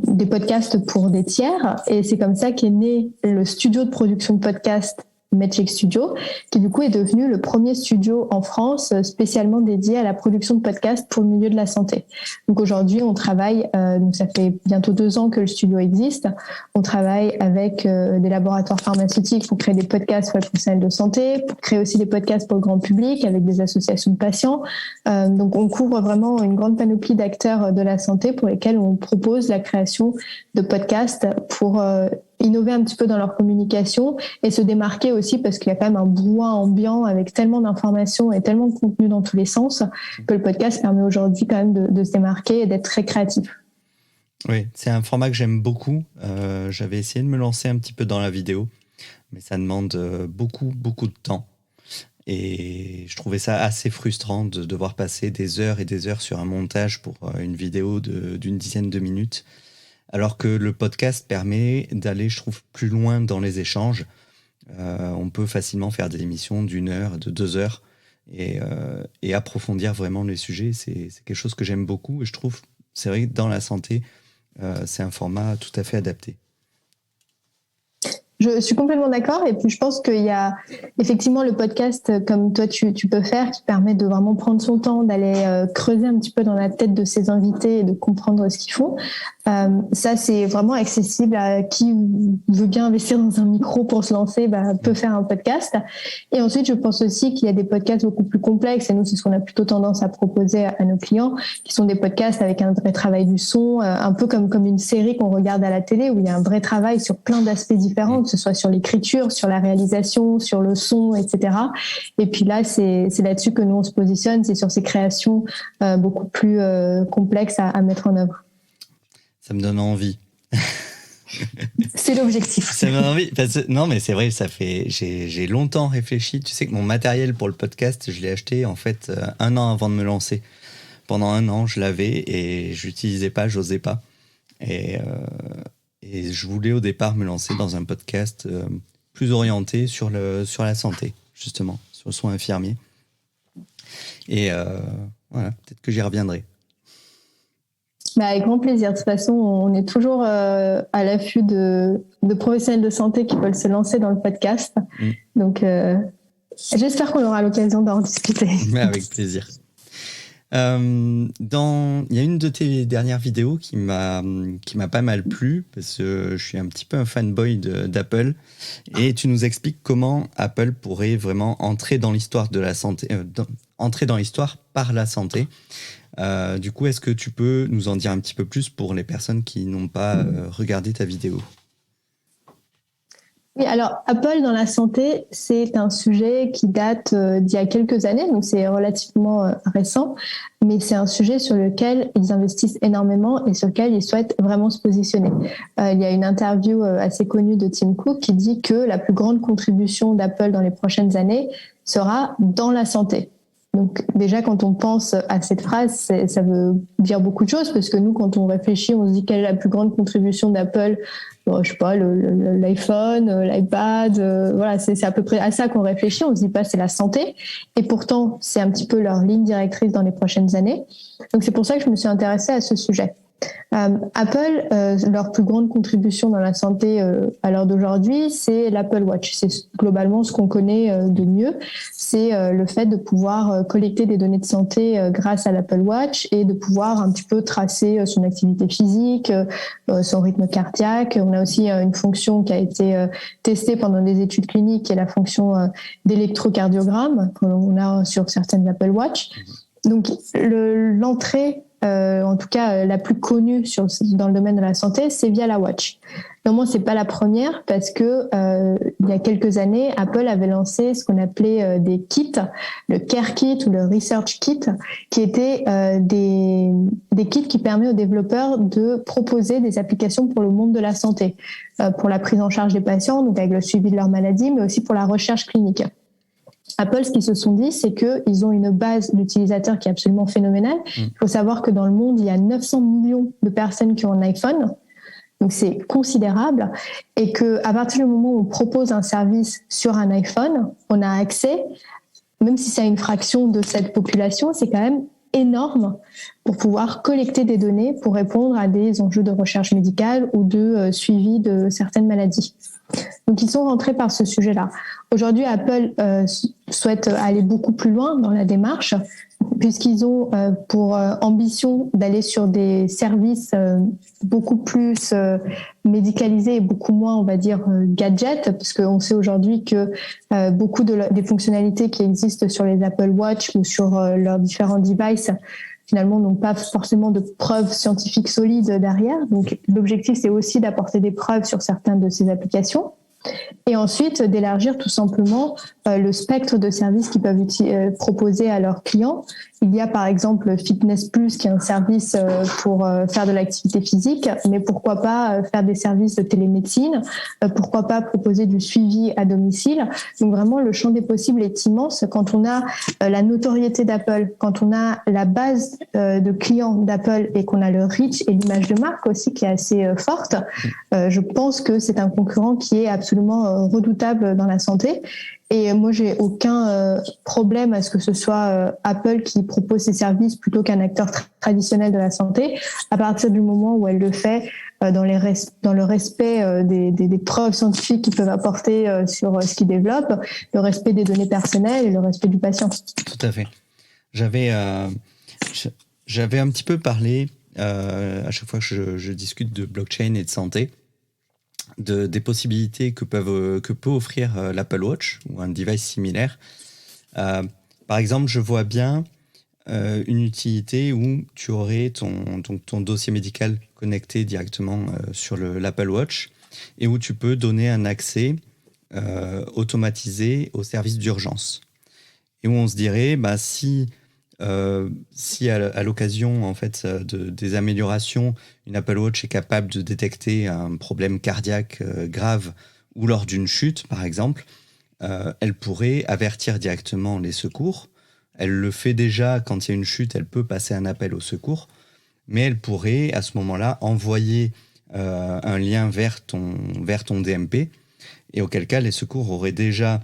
des podcasts pour des tiers. Et c'est comme ça qu'est né le studio de production de podcasts MedShake Studio, qui du coup est devenu le premier studio en France spécialement dédié à la production de podcasts pour le milieu de la santé. Donc aujourd'hui, on travaille, donc ça fait bientôt 2 ans que le studio existe, on travaille avec des laboratoires pharmaceutiques pour créer des podcasts pour les professionnels de santé, pour créer aussi des podcasts pour le grand public avec des associations de patients. Donc on couvre vraiment une grande panoplie d'acteurs de la santé pour lesquels on propose la création de podcasts pour innover un petit peu dans leur communication et se démarquer aussi parce qu'il y a quand même un brouhaha ambiant avec tellement d'informations et tellement de contenu dans tous les sens que le podcast permet aujourd'hui quand même de se démarquer et d'être très créatif. Oui, c'est un format que j'aime beaucoup. J'avais essayé de me lancer un petit peu dans la vidéo, mais ça demande beaucoup de temps. Et je trouvais ça assez frustrant de devoir passer des heures et des heures sur un montage pour une vidéo d'une dizaine de minutes. Alors que le podcast permet d'aller, je trouve, plus loin dans les échanges. On peut facilement faire des émissions d'1 heure, de 2 heures et approfondir vraiment les sujets. C'est quelque chose que j'aime beaucoup et je trouve, c'est vrai que dans la santé, c'est un format tout à fait adapté. Je suis complètement d'accord. Et puis, je pense qu'il y a effectivement le podcast, comme toi, tu peux faire, qui permet de vraiment prendre son temps, d'aller creuser un petit peu dans la tête de ses invités et de comprendre ce qu'ils font. Ça, c'est vraiment accessible à qui veut bien investir dans un micro pour se lancer, peut faire un podcast. Et ensuite, je pense aussi qu'il y a des podcasts beaucoup plus complexes. Et nous, c'est ce qu'on a plutôt tendance à proposer à nos clients, qui sont des podcasts avec un vrai travail du son, un peu comme une série qu'on regarde à la télé, où il y a un vrai travail sur plein d'aspects différents, que ce soit sur l'écriture, sur la réalisation, sur le son, etc. Et puis là, c'est là-dessus que nous, on se positionne, c'est sur ces créations beaucoup plus complexes à mettre en œuvre. Ça me donne envie. C'est l'objectif. Ça me donne envie. Non, mais c'est vrai, j'ai longtemps réfléchi. Tu sais que mon matériel pour le podcast, je l'ai acheté en fait 1 an avant de me lancer. Pendant 1 an, je l'avais et je l'utilisais pas, j'osais pas. Et je voulais au départ me lancer dans un podcast plus orienté sur la santé, justement, sur le soin infirmier. Et voilà, peut-être que j'y reviendrai. Avec grand plaisir. De toute façon, on est toujours à l'affût de professionnels de santé qui veulent se lancer dans le podcast. Donc, j'espère qu'on aura l'occasion d'en discuter. Mais avec plaisir. Il y a une de tes dernières vidéos qui m'a pas mal plu parce que je suis un petit peu un fanboy d'Apple et tu nous expliques comment Apple pourrait vraiment entrer dans l'histoire de la santé, entrer dans l'histoire par la santé. Du coup, est-ce que tu peux nous en dire un petit peu plus pour les personnes qui n'ont pas regardé ta vidéo ? Oui, alors Apple dans la santé, c'est un sujet qui date d'il y a quelques années, donc c'est relativement récent, mais c'est un sujet sur lequel ils investissent énormément et sur lequel ils souhaitent vraiment se positionner. Il y a une interview assez connue de Tim Cook qui dit que la plus grande contribution d'Apple dans les prochaines années sera dans la santé. Donc déjà, quand on pense à cette phrase, ça veut dire beaucoup de choses parce que nous, quand on réfléchit, on se dit quelle est la plus grande contribution d'Apple. Bon, je sais pas, l'iPhone, l'iPad, voilà, c'est à peu près à ça qu'on réfléchit. On se dit pas c'est la santé. Et pourtant, c'est un petit peu leur ligne directrice dans les prochaines années. Donc c'est pour ça que je me suis intéressée à ce sujet. Apple, leur plus grande contribution dans la santé à l'heure d'aujourd'hui, c'est l'Apple Watch. C'est globalement ce qu'on connaît de mieux. C'est le fait de pouvoir collecter des données de santé grâce à l'Apple Watch et de pouvoir un petit peu tracer son activité physique, son rythme cardiaque. On a aussi une fonction qui a été testée pendant des études cliniques, qui est la fonction d'électrocardiogramme qu'on a sur certaines Apple Watch. Donc l'entrée en tout cas la plus connue dans le domaine de la santé, c'est via la Watch. Néanmoins, c'est pas la première parce que il y a quelques années, Apple avait lancé ce qu'on appelait des kits, le Care Kit ou le Research Kit, qui étaient des kits qui permettent aux développeurs de proposer des applications pour le monde de la santé, pour la prise en charge des patients, donc avec le suivi de leur maladie, mais aussi pour la recherche clinique. Apple, ce qu'ils se sont dit, c'est qu'ils ont une base d'utilisateurs qui est absolument phénoménale. Il faut savoir que dans le monde, il y a 900 millions de personnes qui ont un iPhone. Donc, c'est considérable. Et qu'à partir du moment où on propose un service sur un iPhone, on a accès, même si c'est à une fraction de cette population, c'est quand même énorme pour pouvoir collecter des données pour répondre à des enjeux de recherche médicale ou de suivi de certaines maladies. Donc, ils sont rentrés par ce sujet-là. Aujourd'hui, Apple souhaite aller beaucoup plus loin dans la démarche, puisqu'ils ont pour ambition d'aller sur des services beaucoup plus médicalisés et beaucoup moins, on va dire, gadgets, parce qu'on sait aujourd'hui que beaucoup des fonctionnalités qui existent sur les Apple Watch ou sur leurs différents devices finalement n'ont pas forcément de preuves scientifiques solides derrière. Donc l'objectif, c'est aussi d'apporter des preuves sur certaines de ces applications. Et ensuite, d'élargir tout simplement le spectre de services qu'ils peuvent proposer à leurs clients. Il y a par exemple Fitness Plus, qui est un service pour faire de l'activité physique, mais pourquoi pas faire des services de télémédecine, pourquoi pas proposer du suivi à domicile. Donc vraiment, le champ des possibles est immense. Quand on a la notoriété d'Apple, quand on a la base de clients d'Apple et qu'on a le reach et l'image de marque aussi qui est assez forte, je pense que c'est un concurrent qui est absolument absolument redoutable dans la santé. Et moi, j'ai aucun problème à ce que ce soit Apple qui propose ses services plutôt qu'un acteur traditionnel de la santé, à partir du moment où elle le fait dans le respect des preuves scientifiques qu'ils peuvent apporter sur ce qu'ils développent, le respect des données personnelles et le respect du patient. Tout à fait. J'avais un petit peu parlé, à chaque fois que je discute de blockchain et de santé, des possibilités que peut offrir l'Apple Watch ou un device similaire. Par exemple, je vois bien une utilité où tu aurais ton dossier médical connecté directement sur l'Apple Watch et où tu peux donner un accès automatisé au service d'urgence. Et où on se dirait, si à l'occasion en fait, des améliorations, une Apple Watch est capable de détecter un problème cardiaque grave ou lors d'une chute, par exemple, elle pourrait avertir directement les secours. Elle le fait déjà quand il y a une chute, elle peut passer un appel au secours, mais elle pourrait à ce moment-là envoyer un lien vers ton DMP, et auquel cas les secours auraient déjà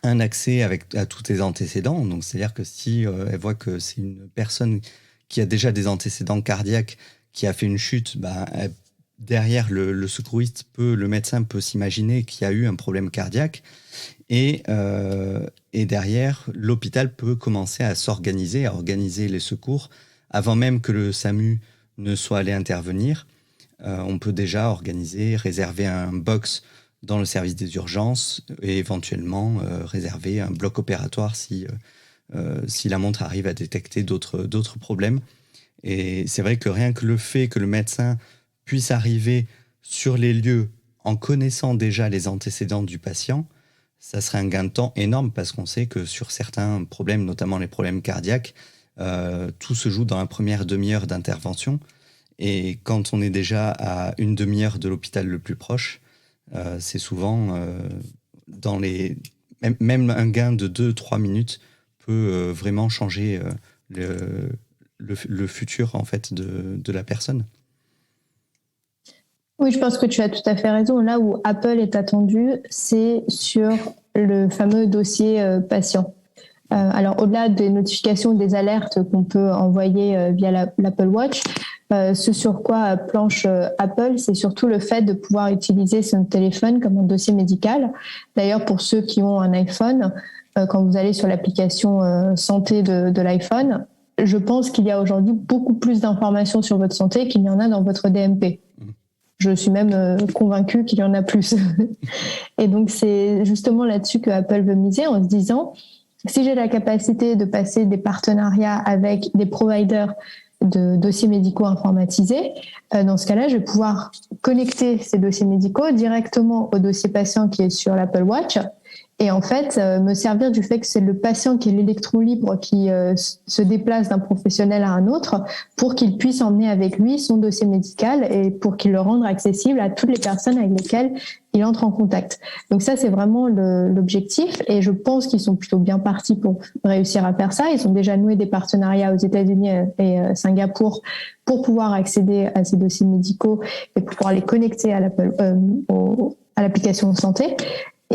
un accès à tous tes antécédents. Donc, c'est-à-dire que si elle voit que c'est une personne qui a déjà des antécédents cardiaques, qui a fait une chute, derrière le secouriste, le médecin peut s'imaginer qu'il y a eu un problème cardiaque. Et derrière, l'hôpital peut commencer à s'organiser, à organiser les secours. Avant même que le SAMU ne soit allé intervenir, on peut déjà réserver un box dans le service des urgences et éventuellement réserver un bloc opératoire si la montre arrive à détecter d'autres problèmes. Et c'est vrai que rien que le fait que le médecin puisse arriver sur les lieux en connaissant déjà les antécédents du patient, ça serait un gain de temps énorme parce qu'on sait que sur certains problèmes, notamment les problèmes cardiaques, tout se joue dans la première demi-heure d'intervention. Et quand on est déjà à une demi-heure de l'hôpital le plus proche, c'est souvent même un gain de 2-3 minutes peut vraiment changer le futur en fait de la personne. Oui, je pense que tu as tout à fait raison. Là où Apple est attendu, c'est sur le fameux dossier patient. Alors, au-delà des notifications, des alertes qu'on peut envoyer via l'Apple Watch, ce sur quoi planche Apple, c'est surtout le fait de pouvoir utiliser son téléphone comme un dossier médical. D'ailleurs, pour ceux qui ont un iPhone, quand vous allez sur l'application santé de l'iPhone, je pense qu'il y a aujourd'hui beaucoup plus d'informations sur votre santé qu'il y en a dans votre DMP. Je suis même convaincue qu'il y en a plus. Et donc, c'est justement là-dessus que Apple veut miser en se disant, si j'ai la capacité de passer des partenariats avec des providers de dossiers médicaux informatisés, dans ce cas-là, je vais pouvoir connecter ces dossiers médicaux directement au dossier patient qui est sur l'Apple Watch et en fait me servir du fait que c'est le patient qui est l'électron libre qui se déplace d'un professionnel à un autre pour qu'il puisse emmener avec lui son dossier médical et pour qu'il le rende accessible à toutes les personnes avec lesquelles il entre en contact. Donc ça, c'est vraiment l'objectif et je pense qu'ils sont plutôt bien partis pour réussir à faire ça. Ils ont déjà noué des partenariats aux États-Unis et Singapour pour pouvoir accéder à ces dossiers médicaux et pour pouvoir les connecter à l'application santé.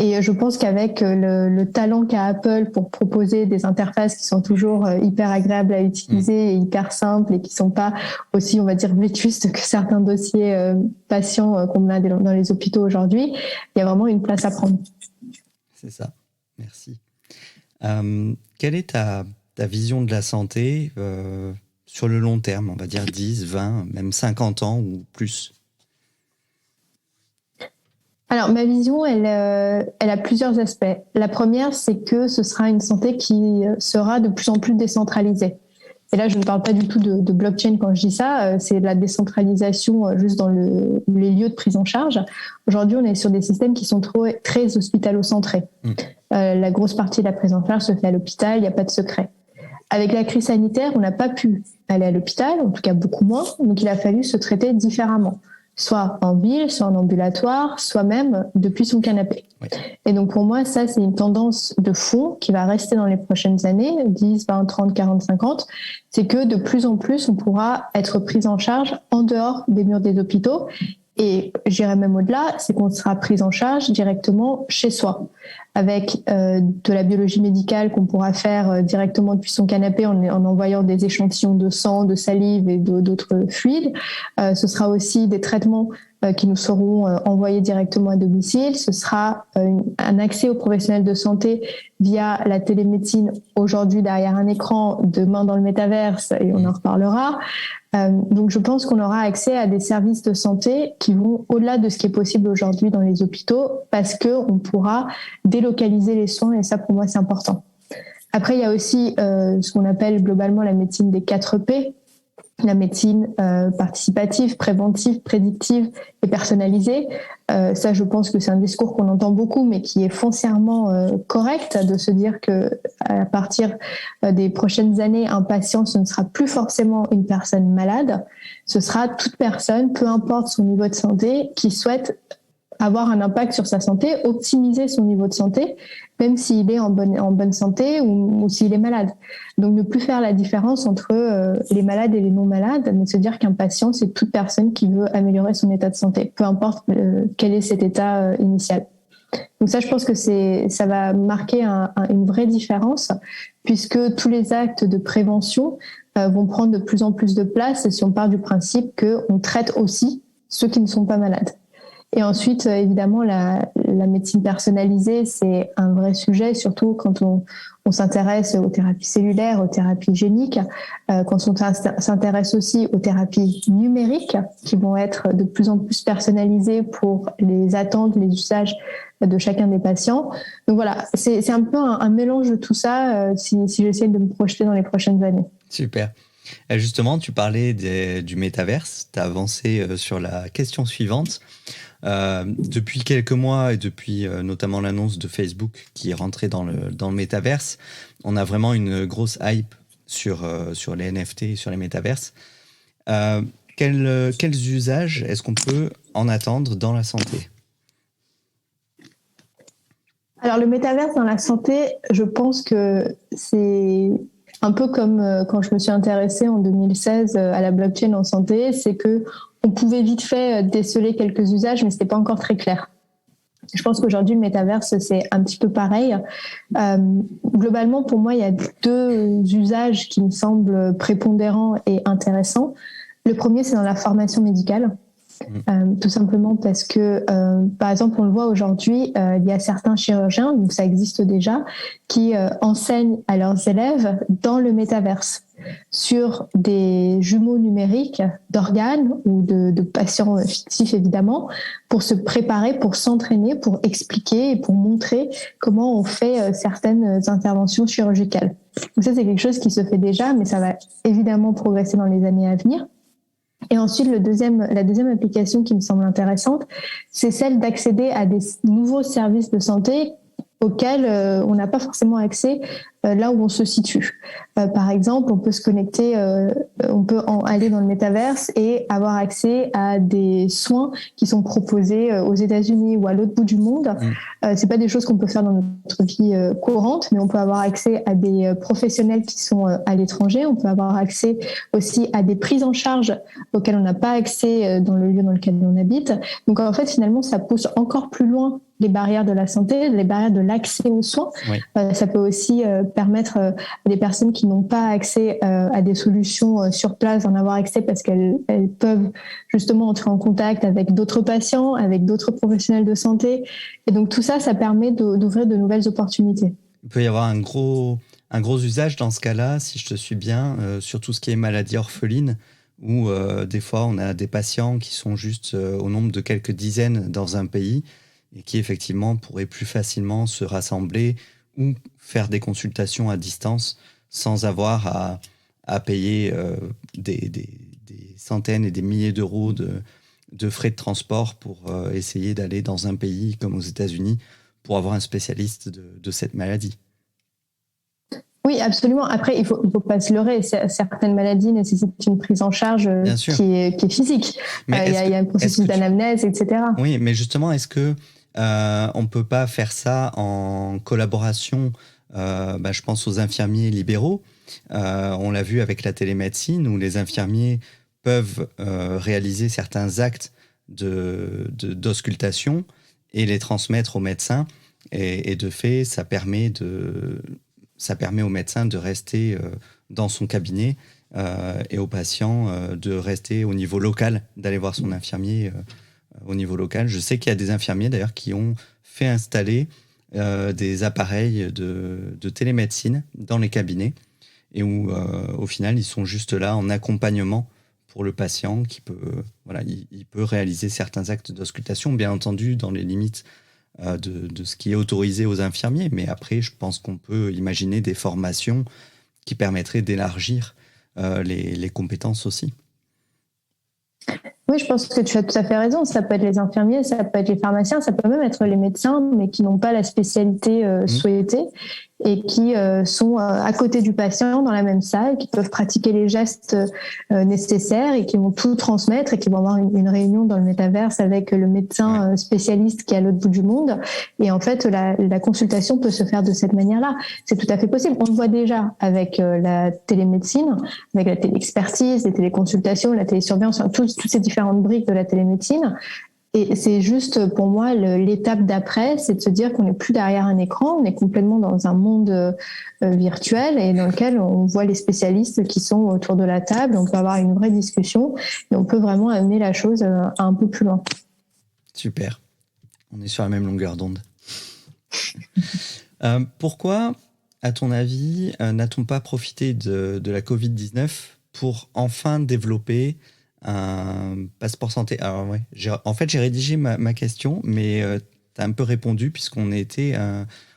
Et je pense qu'avec le talent qu'a Apple pour proposer des interfaces qui sont toujours hyper agréables à utiliser et hyper simples et qui sont pas aussi, on va dire, vétustes que certains dossiers patients qu'on a dans les hôpitaux aujourd'hui, il y a vraiment une place à prendre. C'est ça. Merci. Quelle est ta vision de la santé sur le long terme, on va dire 10, 20, même 50 ans ou plus ? Alors, ma vision, elle a plusieurs aspects. La première, c'est que ce sera une santé qui sera de plus en plus décentralisée. Et là, je ne parle pas du tout de blockchain quand je dis ça, c'est de la décentralisation juste dans les lieux de prise en charge. Aujourd'hui, on est sur des systèmes qui sont très hospitalo-centrés. La grosse partie de la prise en charge se fait à l'hôpital, il n'y a pas de secret. Avec la crise sanitaire, on n'a pas pu aller à l'hôpital, en tout cas beaucoup moins, donc il a fallu se traiter différemment. Soit en ville, soit en ambulatoire, soit même depuis son canapé. Oui. Et donc pour moi, ça, c'est une tendance de fond qui va rester dans les prochaines années, 10, 20, 30, 40, 50. C'est que de plus en plus, on pourra être pris en charge en dehors des murs des hôpitaux Et j'irai même au-delà, c'est qu'on sera pris en charge directement chez soi, avec de la biologie médicale qu'on pourra faire directement depuis son canapé en envoyant des échantillons de sang, de salive et d'autres fluides. Ce sera aussi des traitements qui nous seront envoyés directement à domicile. Ce sera un accès aux professionnels de santé via la télémédecine, aujourd'hui derrière un écran, demain dans le métaverse, et on en reparlera. Donc je pense qu'on aura accès à des services de santé qui vont au-delà de ce qui est possible aujourd'hui dans les hôpitaux, parce qu'on pourra délocaliser les soins, et ça pour moi c'est important. Après il y a aussi ce qu'on appelle globalement la médecine des 4 P, la médecine participative, préventive, prédictive et personnalisée. Ça, je pense que c'est un discours qu'on entend beaucoup, mais qui est foncièrement correct, de se dire que à partir des prochaines années, un patient, ce ne sera plus forcément une personne malade, ce sera toute personne, peu importe son niveau de santé, qui souhaite avoir un impact sur sa santé, optimiser son niveau de santé, même s'il est en bonne santé ou s'il est malade. Donc, ne plus faire la différence entre les malades et les non-malades, mais se dire qu'un patient, c'est toute personne qui veut améliorer son état de santé, peu importe quel est cet état initial. Donc ça, je pense que ça va marquer une vraie différence, puisque tous les actes de prévention vont prendre de plus en plus de place, si on part du principe qu'on traite aussi ceux qui ne sont pas malades. Et ensuite, évidemment, la médecine personnalisée, c'est un vrai sujet, surtout quand on s'intéresse aux thérapies cellulaires, aux thérapies géniques, quand on s'intéresse aussi aux thérapies numériques, qui vont être de plus en plus personnalisées pour les attentes, les usages de chacun des patients. Donc voilà, c'est un peu un mélange de tout ça, si j'essaie de me projeter dans les prochaines années. Super. Justement, tu parlais du métaverse, tu as avancé sur la question suivante. Depuis quelques mois et depuis notamment l'annonce de Facebook qui est rentré dans le métaverse, on a vraiment une grosse hype sur les NFT et sur les métaverses. Quels usages est-ce qu'on peut en attendre dans la santé ? Alors le métaverse dans la santé, je pense que c'est un peu comme quand je me suis intéressée en 2016 à la blockchain en santé, c'est que on pouvait vite fait déceler quelques usages, mais c'était pas encore très clair. Je pense qu'aujourd'hui, le métaverse, c'est un petit peu pareil. Globalement, pour moi, il y a 2 usages qui me semblent prépondérants et intéressants. Le premier, c'est dans la formation médicale. Tout simplement parce que, par exemple, on le voit aujourd'hui, il y a certains chirurgiens, donc ça existe déjà, qui enseignent à leurs élèves dans le métaverse sur des jumeaux numériques d'organes ou de patients fictifs évidemment, pour se préparer, pour s'entraîner, pour expliquer et pour montrer comment on fait certaines interventions chirurgicales. Donc ça, c'est quelque chose qui se fait déjà, mais ça va évidemment progresser dans les années à venir. Et ensuite, la deuxième application qui me semble intéressante, c'est celle d'accéder à des nouveaux services de santé auxquels on n'a pas forcément accès là où on se situe. Par exemple, on peut se connecter, on peut aller dans le métaverse et avoir accès à des soins qui sont proposés aux États-Unis ou à l'autre bout du monde. C'est pas des choses qu'on peut faire dans notre vie courante, mais on peut avoir accès à des professionnels qui sont à l'étranger. On peut avoir accès aussi à des prises en charge auxquelles on n'a pas accès dans le lieu dans lequel on habite. Donc en fait, finalement, ça pousse encore plus loin les barrières de la santé, les barrières de l'accès aux soins. Oui. Ça peut aussi permettre à des personnes qui n'ont pas accès à des solutions sur place d'en avoir accès parce qu'elles peuvent justement entrer en contact avec d'autres patients, avec d'autres professionnels de santé. Et donc tout ça, ça permet d'ouvrir de nouvelles opportunités. Il peut y avoir un gros usage dans ce cas-là, si je te suis bien, sur tout ce qui est maladie orpheline, où des fois on a des patients qui sont juste au nombre de quelques dizaines dans un pays et qui effectivement pourraient plus facilement se rassembler ou faire des consultations à distance sans avoir à payer des centaines et des milliers d'euros de frais de transport pour essayer d'aller dans un pays comme aux États-Unis pour avoir un spécialiste de cette maladie. Oui, absolument. Après, il faut pas se leurrer. Certaines maladies nécessitent une prise en charge qui est physique. Il y a un processus d'anamnèse, etc. Oui, mais justement, est-ce que on peut pas faire ça en collaboration? Je pense aux infirmiers libéraux. On l'a vu avec la télémédecine où les infirmiers peuvent réaliser certains actes d'auscultation et les transmettre au médecin. Et de fait, ça permet au médecin de rester dans son cabinet et au patient de rester au niveau local, d'aller voir son infirmier au niveau local. Je sais qu'il y a des infirmiers d'ailleurs qui ont fait installer des appareils de télémédecine dans les cabinets et où au final ils sont juste là en accompagnement pour le patient qui peut, il peut réaliser certains actes d'auscultation, bien entendu dans les limites de ce qui est autorisé aux infirmiers, mais après je pense qu'on peut imaginer des formations qui permettraient d'élargir les compétences aussi. Oui, je pense que tu as tout à fait raison. Ça peut être les infirmiers, ça peut être les pharmaciens, ça peut même être les médecins, mais qui n'ont pas la spécialité souhaitée et qui sont à côté du patient dans la même salle, qui peuvent pratiquer les gestes nécessaires et qui vont tout transmettre et qui vont avoir une réunion dans le métaverse avec le médecin spécialiste qui est à l'autre bout du monde. Et en fait, la consultation peut se faire de cette manière-là. C'est tout à fait possible. On le voit déjà avec la télémédecine, avec la téléexpertise, les téléconsultations, la télésurveillance, toutes ces différentes briques de la télémédecine. Et c'est juste, pour moi, l'étape d'après, c'est de se dire qu'on n'est plus derrière un écran, on est complètement dans un monde virtuel et dans lequel on voit les spécialistes qui sont autour de la table, on peut avoir une vraie discussion et on peut vraiment amener la chose un peu plus loin. Super, on est sur la même longueur d'onde. Pourquoi, à ton avis, n'a-t-on pas profité de la Covid-19 pour enfin développer un passeport santé? Alors ouais, j'ai rédigé ma question, mais tu as un peu répondu puisqu'on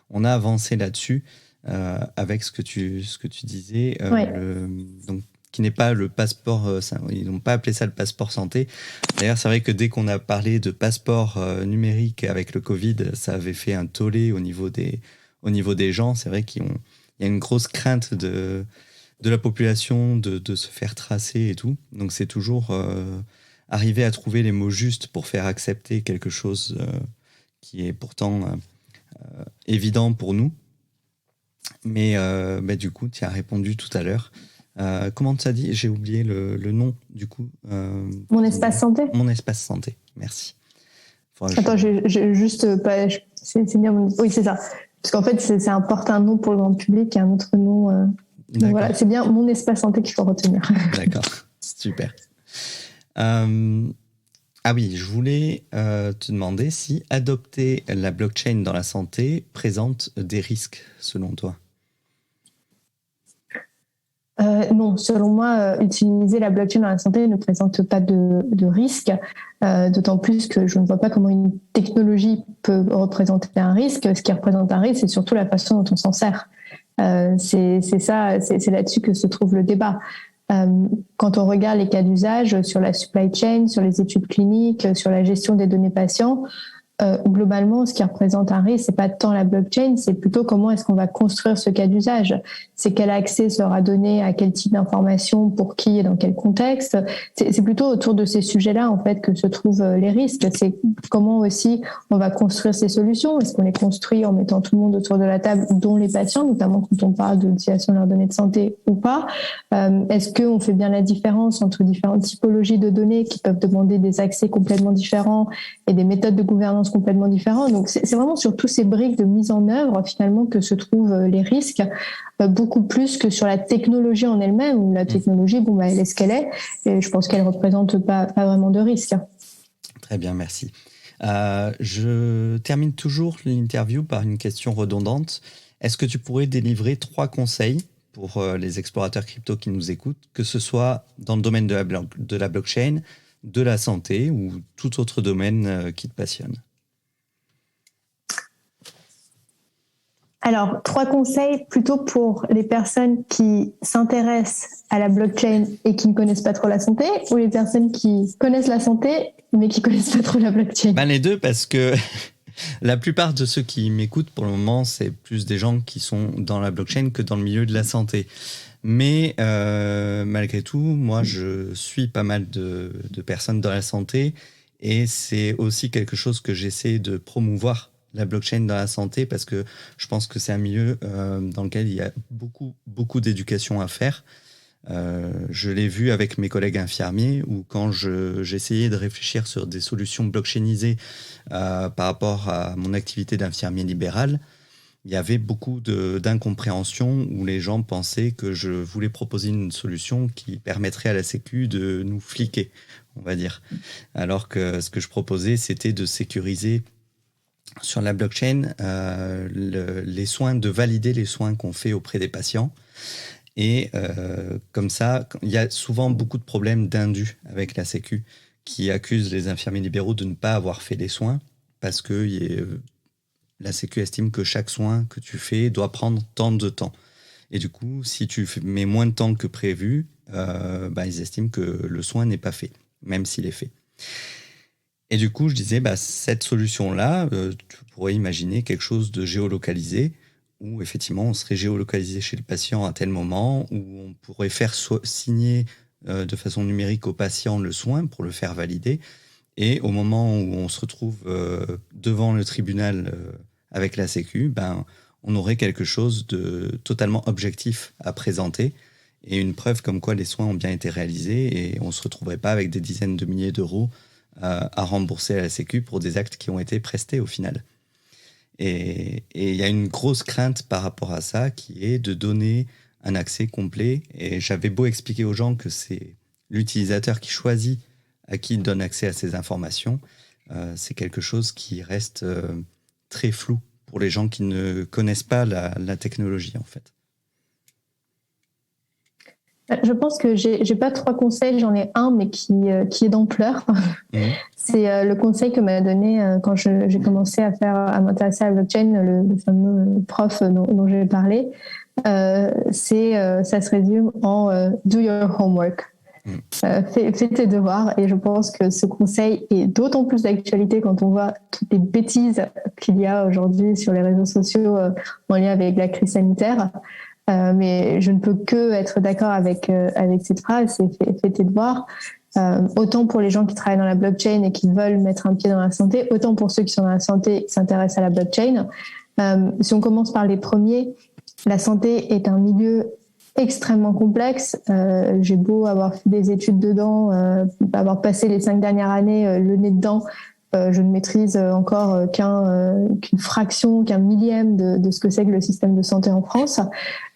on a avancé là-dessus avec ce que tu disais, donc qui n'est pas le passeport, ils n'ont pas appelé ça le passeport santé. D'ailleurs, c'est vrai que dès qu'on a parlé de passeport numérique avec le Covid, ça avait fait un tollé au niveau des gens. C'est vrai qu'il y a une grosse crainte de la population de se faire tracer et tout. Donc c'est toujours arriver à trouver les mots justes pour faire accepter quelque chose qui est pourtant évident pour nous. Mais du coup, tu as répondu tout à l'heure. Comment tu as dit? J'ai oublié le nom du coup. Mon espace santé. Mon espace santé, merci. Attends, j'ai juste pas... C'est bien. Oui, c'est ça. Parce qu'en fait, ça importe un nom pour le grand public et un autre nom... Donc voilà, c'est bien mon espace santé qu'il faut retenir. D'accord, super. Ah oui, je voulais te demander si adopter la blockchain dans la santé présente des risques, selon toi. Non, selon moi, utiliser la blockchain dans la santé ne présente pas de risque, d'autant plus que je ne vois pas comment une technologie peut représenter un risque. Ce qui représente un risque, c'est surtout la façon dont on s'en sert. C'est là-dessus que se trouve le débat. Quand on regarde les cas d'usage sur la supply chain, sur les études cliniques, sur la gestion des données patients, globalement, ce qui représente un risque, c'est pas tant la blockchain, c'est plutôt comment est-ce qu'on va construire ce cas d'usage. C'est quel accès sera donné à quel type d'information, pour qui et dans quel contexte. C'est plutôt autour de ces sujets-là, en fait, que se trouvent les risques. C'est comment aussi on va construire ces solutions. Est-ce qu'on les construit en mettant tout le monde autour de la table, dont les patients, notamment quand on parle de l'utilisation de leurs données de santé ou pas. Est-ce qu'on fait bien la différence entre différentes typologies de données qui peuvent demander des accès complètement différents et des méthodes de gouvernance complètement différents. Donc c'est vraiment sur tous ces briques de mise en œuvre finalement que se trouvent les risques, beaucoup plus que sur la technologie en elle-même, où la technologie, elle est ce qu'elle est, et je pense qu'elle ne représente pas vraiment de risque. Très bien, merci. Je termine toujours l'interview par une question redondante. Est-ce que tu pourrais délivrer 3 conseils pour les explorateurs crypto qui nous écoutent, que ce soit dans le domaine de la blockchain, de la santé ou tout autre domaine qui te passionne? Alors, 3 conseils plutôt pour les personnes qui s'intéressent à la blockchain et qui ne connaissent pas trop la santé, ou les personnes qui connaissent la santé mais qui ne connaissent pas trop la blockchain? Les deux, parce que la plupart de ceux qui m'écoutent pour le moment, c'est plus des gens qui sont dans la blockchain que dans le milieu de la santé. Mais malgré tout, moi, je suis pas mal de personnes dans la santé et c'est aussi quelque chose que j'essaie de promouvoir, la blockchain dans la santé, parce que je pense que c'est un milieu dans lequel il y a beaucoup d'éducation à faire. Je l'ai vu avec mes collègues infirmiers où quand j'essayais de réfléchir sur des solutions blockchainisées par rapport à mon activité d'infirmier libéral, il y avait beaucoup d'incompréhension où les gens pensaient que je voulais proposer une solution qui permettrait à la Sécu de nous fliquer, on va dire. Alors que ce que je proposais, c'était de sécuriser sur la blockchain les soins, de valider les soins qu'on fait auprès des patients. Et comme ça, il y a souvent beaucoup de problèmes d'indus avec la Sécu qui accusent les infirmiers libéraux de ne pas avoir fait les soins parce que la Sécu estime que chaque soin que tu fais doit prendre tant de temps. Et du coup, si tu mets moins de temps que prévu, ils estiment que le soin n'est pas fait, même s'il est fait. Et du coup, je disais, cette solution-là, tu pourrais imaginer quelque chose de géolocalisé, où effectivement, on serait géolocalisé chez le patient à tel moment, où on pourrait faire signer de façon numérique au patient le soin pour le faire valider. Et au moment où on se retrouve devant le tribunal avec la Sécu, on aurait quelque chose de totalement objectif à présenter et une preuve comme quoi les soins ont bien été réalisés et on ne se retrouverait pas avec des dizaines de milliers d'euros à rembourser à la Sécu pour des actes qui ont été prestés au final. Et il y a une grosse crainte par rapport à ça qui est de donner un accès complet. Et j'avais beau expliquer aux gens que c'est l'utilisateur qui choisit à qui il donne accès à ces informations, c'est quelque chose qui reste très flou pour les gens qui ne connaissent pas la technologie en fait. Je pense que j'ai pas 3 conseils, j'en ai un, mais qui est d'ampleur. C'est le conseil que m'a donné quand j'ai commencé à m'intéresser à la blockchain, le fameux prof dont j'ai parlé. Ça se résume en do your homework. Fais tes devoirs, et je pense que ce conseil est d'autant plus d'actualité quand on voit toutes les bêtises qu'il y a aujourd'hui sur les réseaux sociaux en lien avec la crise sanitaire. Mais je ne peux que être d'accord avec cette phrase, c'est fais tes devoirs. Autant pour les gens qui travaillent dans la blockchain et qui veulent mettre un pied dans la santé, autant pour ceux qui sont dans la santé et qui s'intéressent à la blockchain. Si on commence par les premiers, la santé est un milieu extrêmement complexe. J'ai beau avoir fait des études dedans, avoir passé les 5 dernières années le nez dedans, je ne maîtrise encore qu'une fraction, qu'un millième de ce que c'est que le système de santé en France.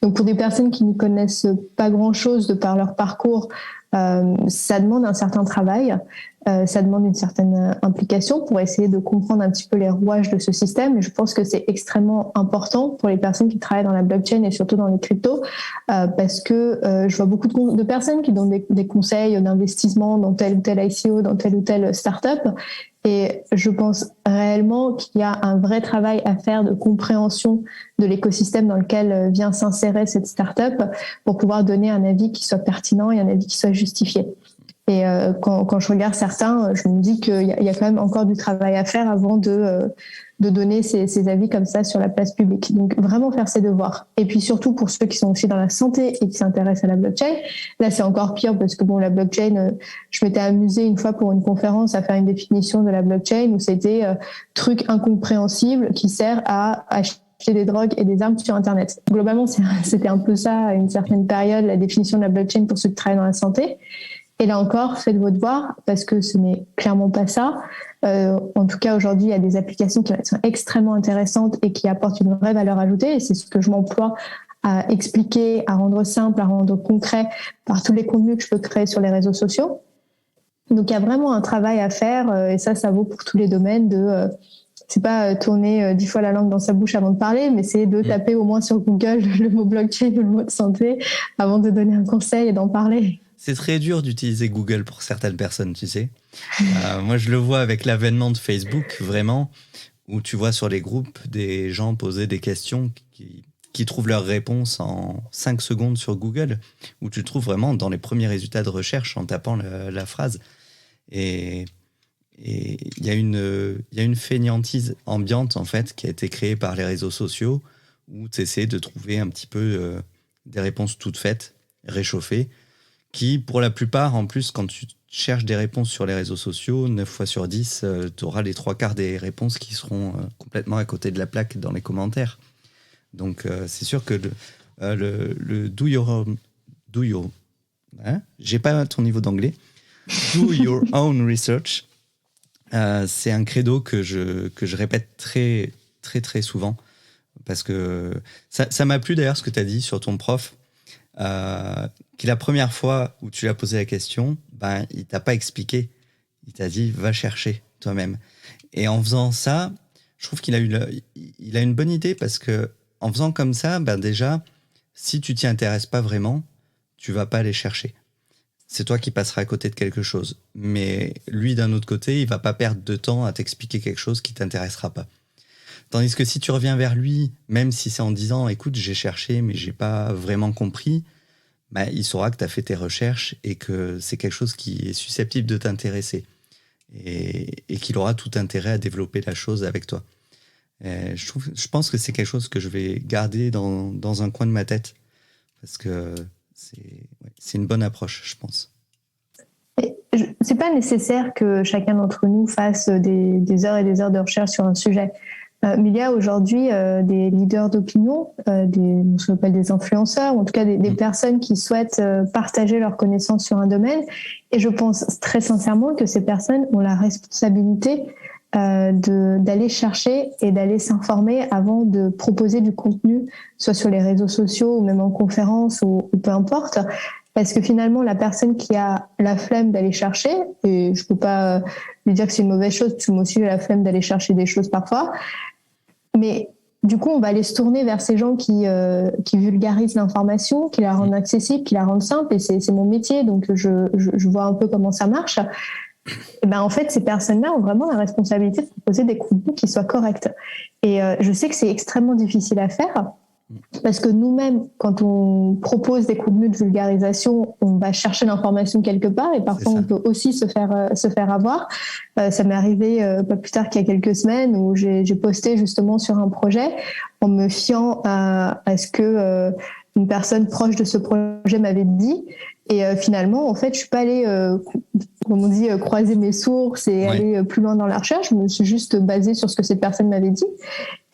Donc pour des personnes qui ne connaissent pas grand-chose de par leur parcours, ça demande un certain travail, ça demande une certaine implication pour essayer de comprendre un petit peu les rouages de ce système. Et je pense que c'est extrêmement important pour les personnes qui travaillent dans la blockchain et surtout dans les cryptos, parce que je vois beaucoup de personnes qui donnent des conseils d'investissement dans tel ou tel ICO, dans telle ou telle startup. Et je pense réellement qu'il y a un vrai travail à faire de compréhension de l'écosystème dans lequel vient s'insérer cette startup pour pouvoir donner un avis qui soit pertinent et un avis qui soit justifié. Et quand je regarde certains, je me dis qu'il y a quand même encore du travail à faire avant de donner ces avis comme ça sur la place publique. Donc vraiment faire ses devoirs. Et puis surtout pour ceux qui sont aussi dans la santé et qui s'intéressent à la blockchain, là c'est encore pire parce que la blockchain, je m'étais amusée une fois pour une conférence à faire une définition de la blockchain où c'était truc incompréhensible qui sert à acheter des drogues et des armes sur Internet. Globalement, c'était un peu ça à une certaine période, la définition de la blockchain pour ceux qui travaillent dans la santé. Et là encore, faites vos devoirs parce que ce n'est clairement pas ça. En tout cas, aujourd'hui, il y a des applications qui sont extrêmement intéressantes et qui apportent une vraie valeur ajoutée. Et c'est ce que je m'emploie à expliquer, à rendre simple, à rendre concret par tous les contenus que je peux créer sur les réseaux sociaux. Donc, il y a vraiment un travail à faire. Et ça vaut pour tous les domaines c'est pas tourner 10 fois la langue dans sa bouche avant de parler, mais c'est de taper au moins sur Google le mot blockchain ou le mot de santé avant de donner un conseil et d'en parler. C'est très dur d'utiliser Google pour certaines personnes, tu sais. Moi, je le vois avec l'avènement de Facebook, vraiment, où tu vois sur les groupes des gens poser des questions qui trouvent leurs réponses en 5 secondes sur Google, où tu trouves vraiment dans les premiers résultats de recherche en tapant la phrase. Et il y a une fainéantise ambiante, en fait, qui a été créée par les réseaux sociaux, où tu essaies de trouver un petit peu des réponses toutes faites, réchauffées, qui, pour la plupart, en plus, quand tu cherches des réponses sur les réseaux sociaux, 9 fois sur 10, tu auras les 3/4 des réponses qui seront complètement à côté de la plaque dans les commentaires. Donc, c'est sûr que le do your J'ai pas ton niveau d'anglais. Do your own research. C'est un credo que je répète très, très, très souvent. Parce que ça m'a plu d'ailleurs ce que tu as dit sur ton prof. Qui la première fois où tu lui as posé la question, il t'a pas expliqué. Il t'a dit, va chercher toi-même. Et en faisant ça, je trouve qu'il a une bonne idée parce que en faisant comme ça, déjà, si tu t'y intéresses pas vraiment, tu vas pas aller chercher. C'est toi qui passeras à côté de quelque chose. Mais lui, d'un autre côté, il va pas perdre de temps à t'expliquer quelque chose qui t'intéressera pas. Tandis que si tu reviens vers lui, même si c'est en disant, écoute, j'ai cherché, mais j'ai pas vraiment compris, il saura que tu as fait tes recherches et que c'est quelque chose qui est susceptible de t'intéresser. Et qu'il aura tout intérêt à développer la chose avec toi. Je pense que c'est quelque chose que je vais garder dans un coin de ma tête parce que c'est une bonne approche, je pense. C'est pas nécessaire que chacun d'entre nous fasse des heures et des heures de recherche sur un sujet. Mais il y a aujourd'hui des leaders d'opinion, ce qu'on appelle des influenceurs, ou en tout cas des personnes qui souhaitent partager leurs connaissances sur un domaine. Et je pense très sincèrement que ces personnes ont la responsabilité d'aller chercher et d'aller s'informer avant de proposer du contenu, soit sur les réseaux sociaux ou même en conférence ou peu importe. Parce que finalement, la personne qui a la flemme d'aller chercher, et je peux pas lui dire que c'est une mauvaise chose, parce que moi aussi j'ai la flemme d'aller chercher des choses parfois, mais du coup, on va aller se tourner vers ces gens qui vulgarisent l'information, qui la rendent accessible, qui la rendent simple, et c'est mon métier, donc je vois un peu comment ça marche. Et en fait, ces personnes-là ont vraiment la responsabilité de proposer des contenus qui soient corrects. Et je sais que c'est extrêmement difficile à faire, parce que nous-mêmes, quand on propose des contenus de vulgarisation, on va chercher l'information quelque part et parfois on peut aussi se faire avoir. Ça m'est arrivé pas plus tard qu'il y a quelques semaines où j'ai posté justement sur un projet en me fiant à ce que une personne proche de ce projet m'avait dit. Et finalement, en fait, je suis pas allée, comme on dit, croiser mes sources et aller plus loin dans la recherche. Je me suis juste basée sur ce que cette personne m'avait dit.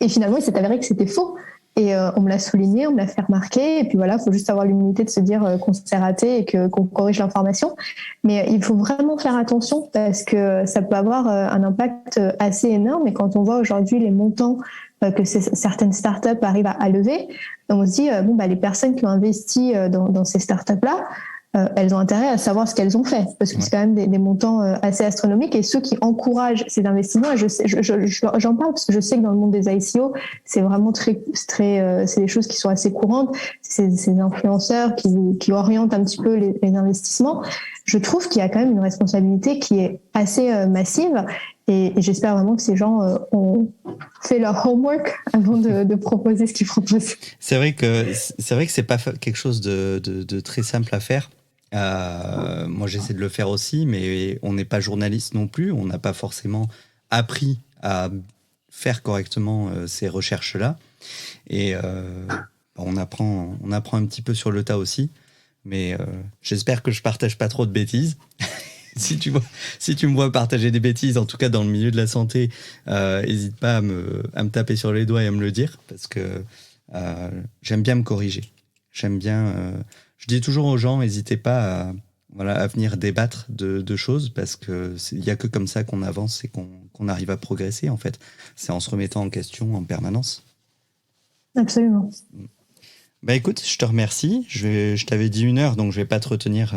Et finalement, il s'est avéré que c'était faux. Et on me l'a souligné, on me l'a fait remarquer. Et puis voilà, il faut juste avoir l'humilité de se dire qu'on s'est raté et qu'on corrige l'information. Mais il faut vraiment faire attention parce que ça peut avoir un impact assez énorme. Et quand on voit aujourd'hui les montants que certaines startups arrivent à lever, on se dit, les personnes qui ont investi dans ces startups-là, elles ont intérêt à savoir ce qu'elles ont fait, parce que c'est quand même des montants assez astronomiques. Et ceux qui encouragent ces investissements, j'en parle parce que je sais que dans le monde des ICO, c'est vraiment c'est des choses qui sont assez courantes. Ces influenceurs qui orientent un petit peu les investissements. Je trouve qu'il y a quand même une responsabilité qui est assez massive. Et j'espère vraiment que ces gens ont fait leur homework avant de proposer ce qu'ils proposent. C'est vrai que c'est pas quelque chose de très simple à faire. Moi, j'essaie de le faire aussi, mais on n'est pas journaliste non plus. On n'a pas forcément appris à faire correctement ces recherches-là. Et on apprend un petit peu sur le tas aussi. Mais j'espère que je partage pas trop de bêtises. Si tu me vois partager des bêtises, en tout cas dans le milieu de la santé, n'hésite pas à me taper sur les doigts et à me le dire, parce que j'aime bien me corriger. Je dis toujours aux gens, n'hésitez pas à venir débattre de choses, parce que il y a que comme ça qu'on avance et qu'on arrive à progresser, en fait. C'est en se remettant en question en permanence. Absolument. Écoute, je te remercie. Je t'avais dit 1 heure, donc je vais pas te retenir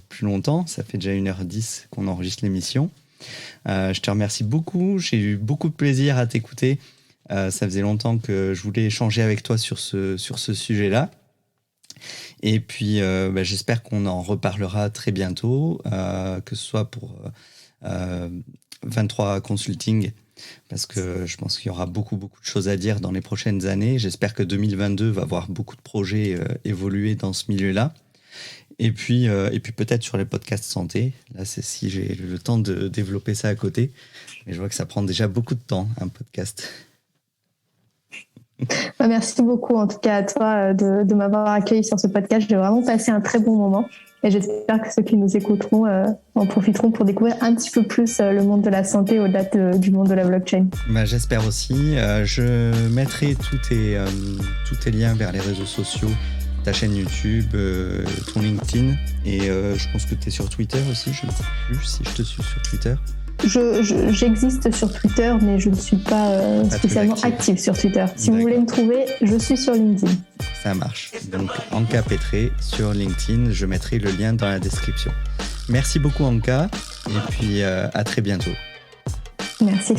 plus longtemps. Ça fait déjà 1h10 qu'on enregistre l'émission. Je te remercie beaucoup. J'ai eu beaucoup de plaisir à t'écouter. Ça faisait longtemps que je voulais échanger avec toi sur ce sujet-là. Et puis, j'espère qu'on en reparlera très bientôt, que ce soit pour 23 Consulting, parce que je pense qu'il y aura beaucoup de choses à dire dans les prochaines années. J'espère que 2022 va voir beaucoup de projets évoluer dans ce milieu-là. Et puis peut-être sur les podcasts santé. Là, c'est si j'ai le temps de développer ça à côté. Mais je vois que ça prend déjà beaucoup de temps, un podcast. Merci beaucoup, en tout cas, à toi de m'avoir accueilli sur ce podcast. J'ai vraiment passé un très bon moment. Et j'espère que ceux qui nous écouteront en profiteront pour découvrir un petit peu plus le monde de la santé au-delà du monde de la blockchain. J'espère aussi. Je mettrai tous tes liens vers les réseaux sociaux ta chaîne YouTube, ton LinkedIn, et je pense que tu es sur Twitter aussi, je ne sais plus si je te suis sur Twitter. J'existe sur Twitter, mais je ne suis pas spécialement active sur Twitter. Si vous voulez me trouver, je suis sur LinkedIn. Ça marche. Donc, Anka Petré sur LinkedIn. Je mettrai le lien dans la description. Merci beaucoup, Anka. Et puis, à très bientôt. Merci.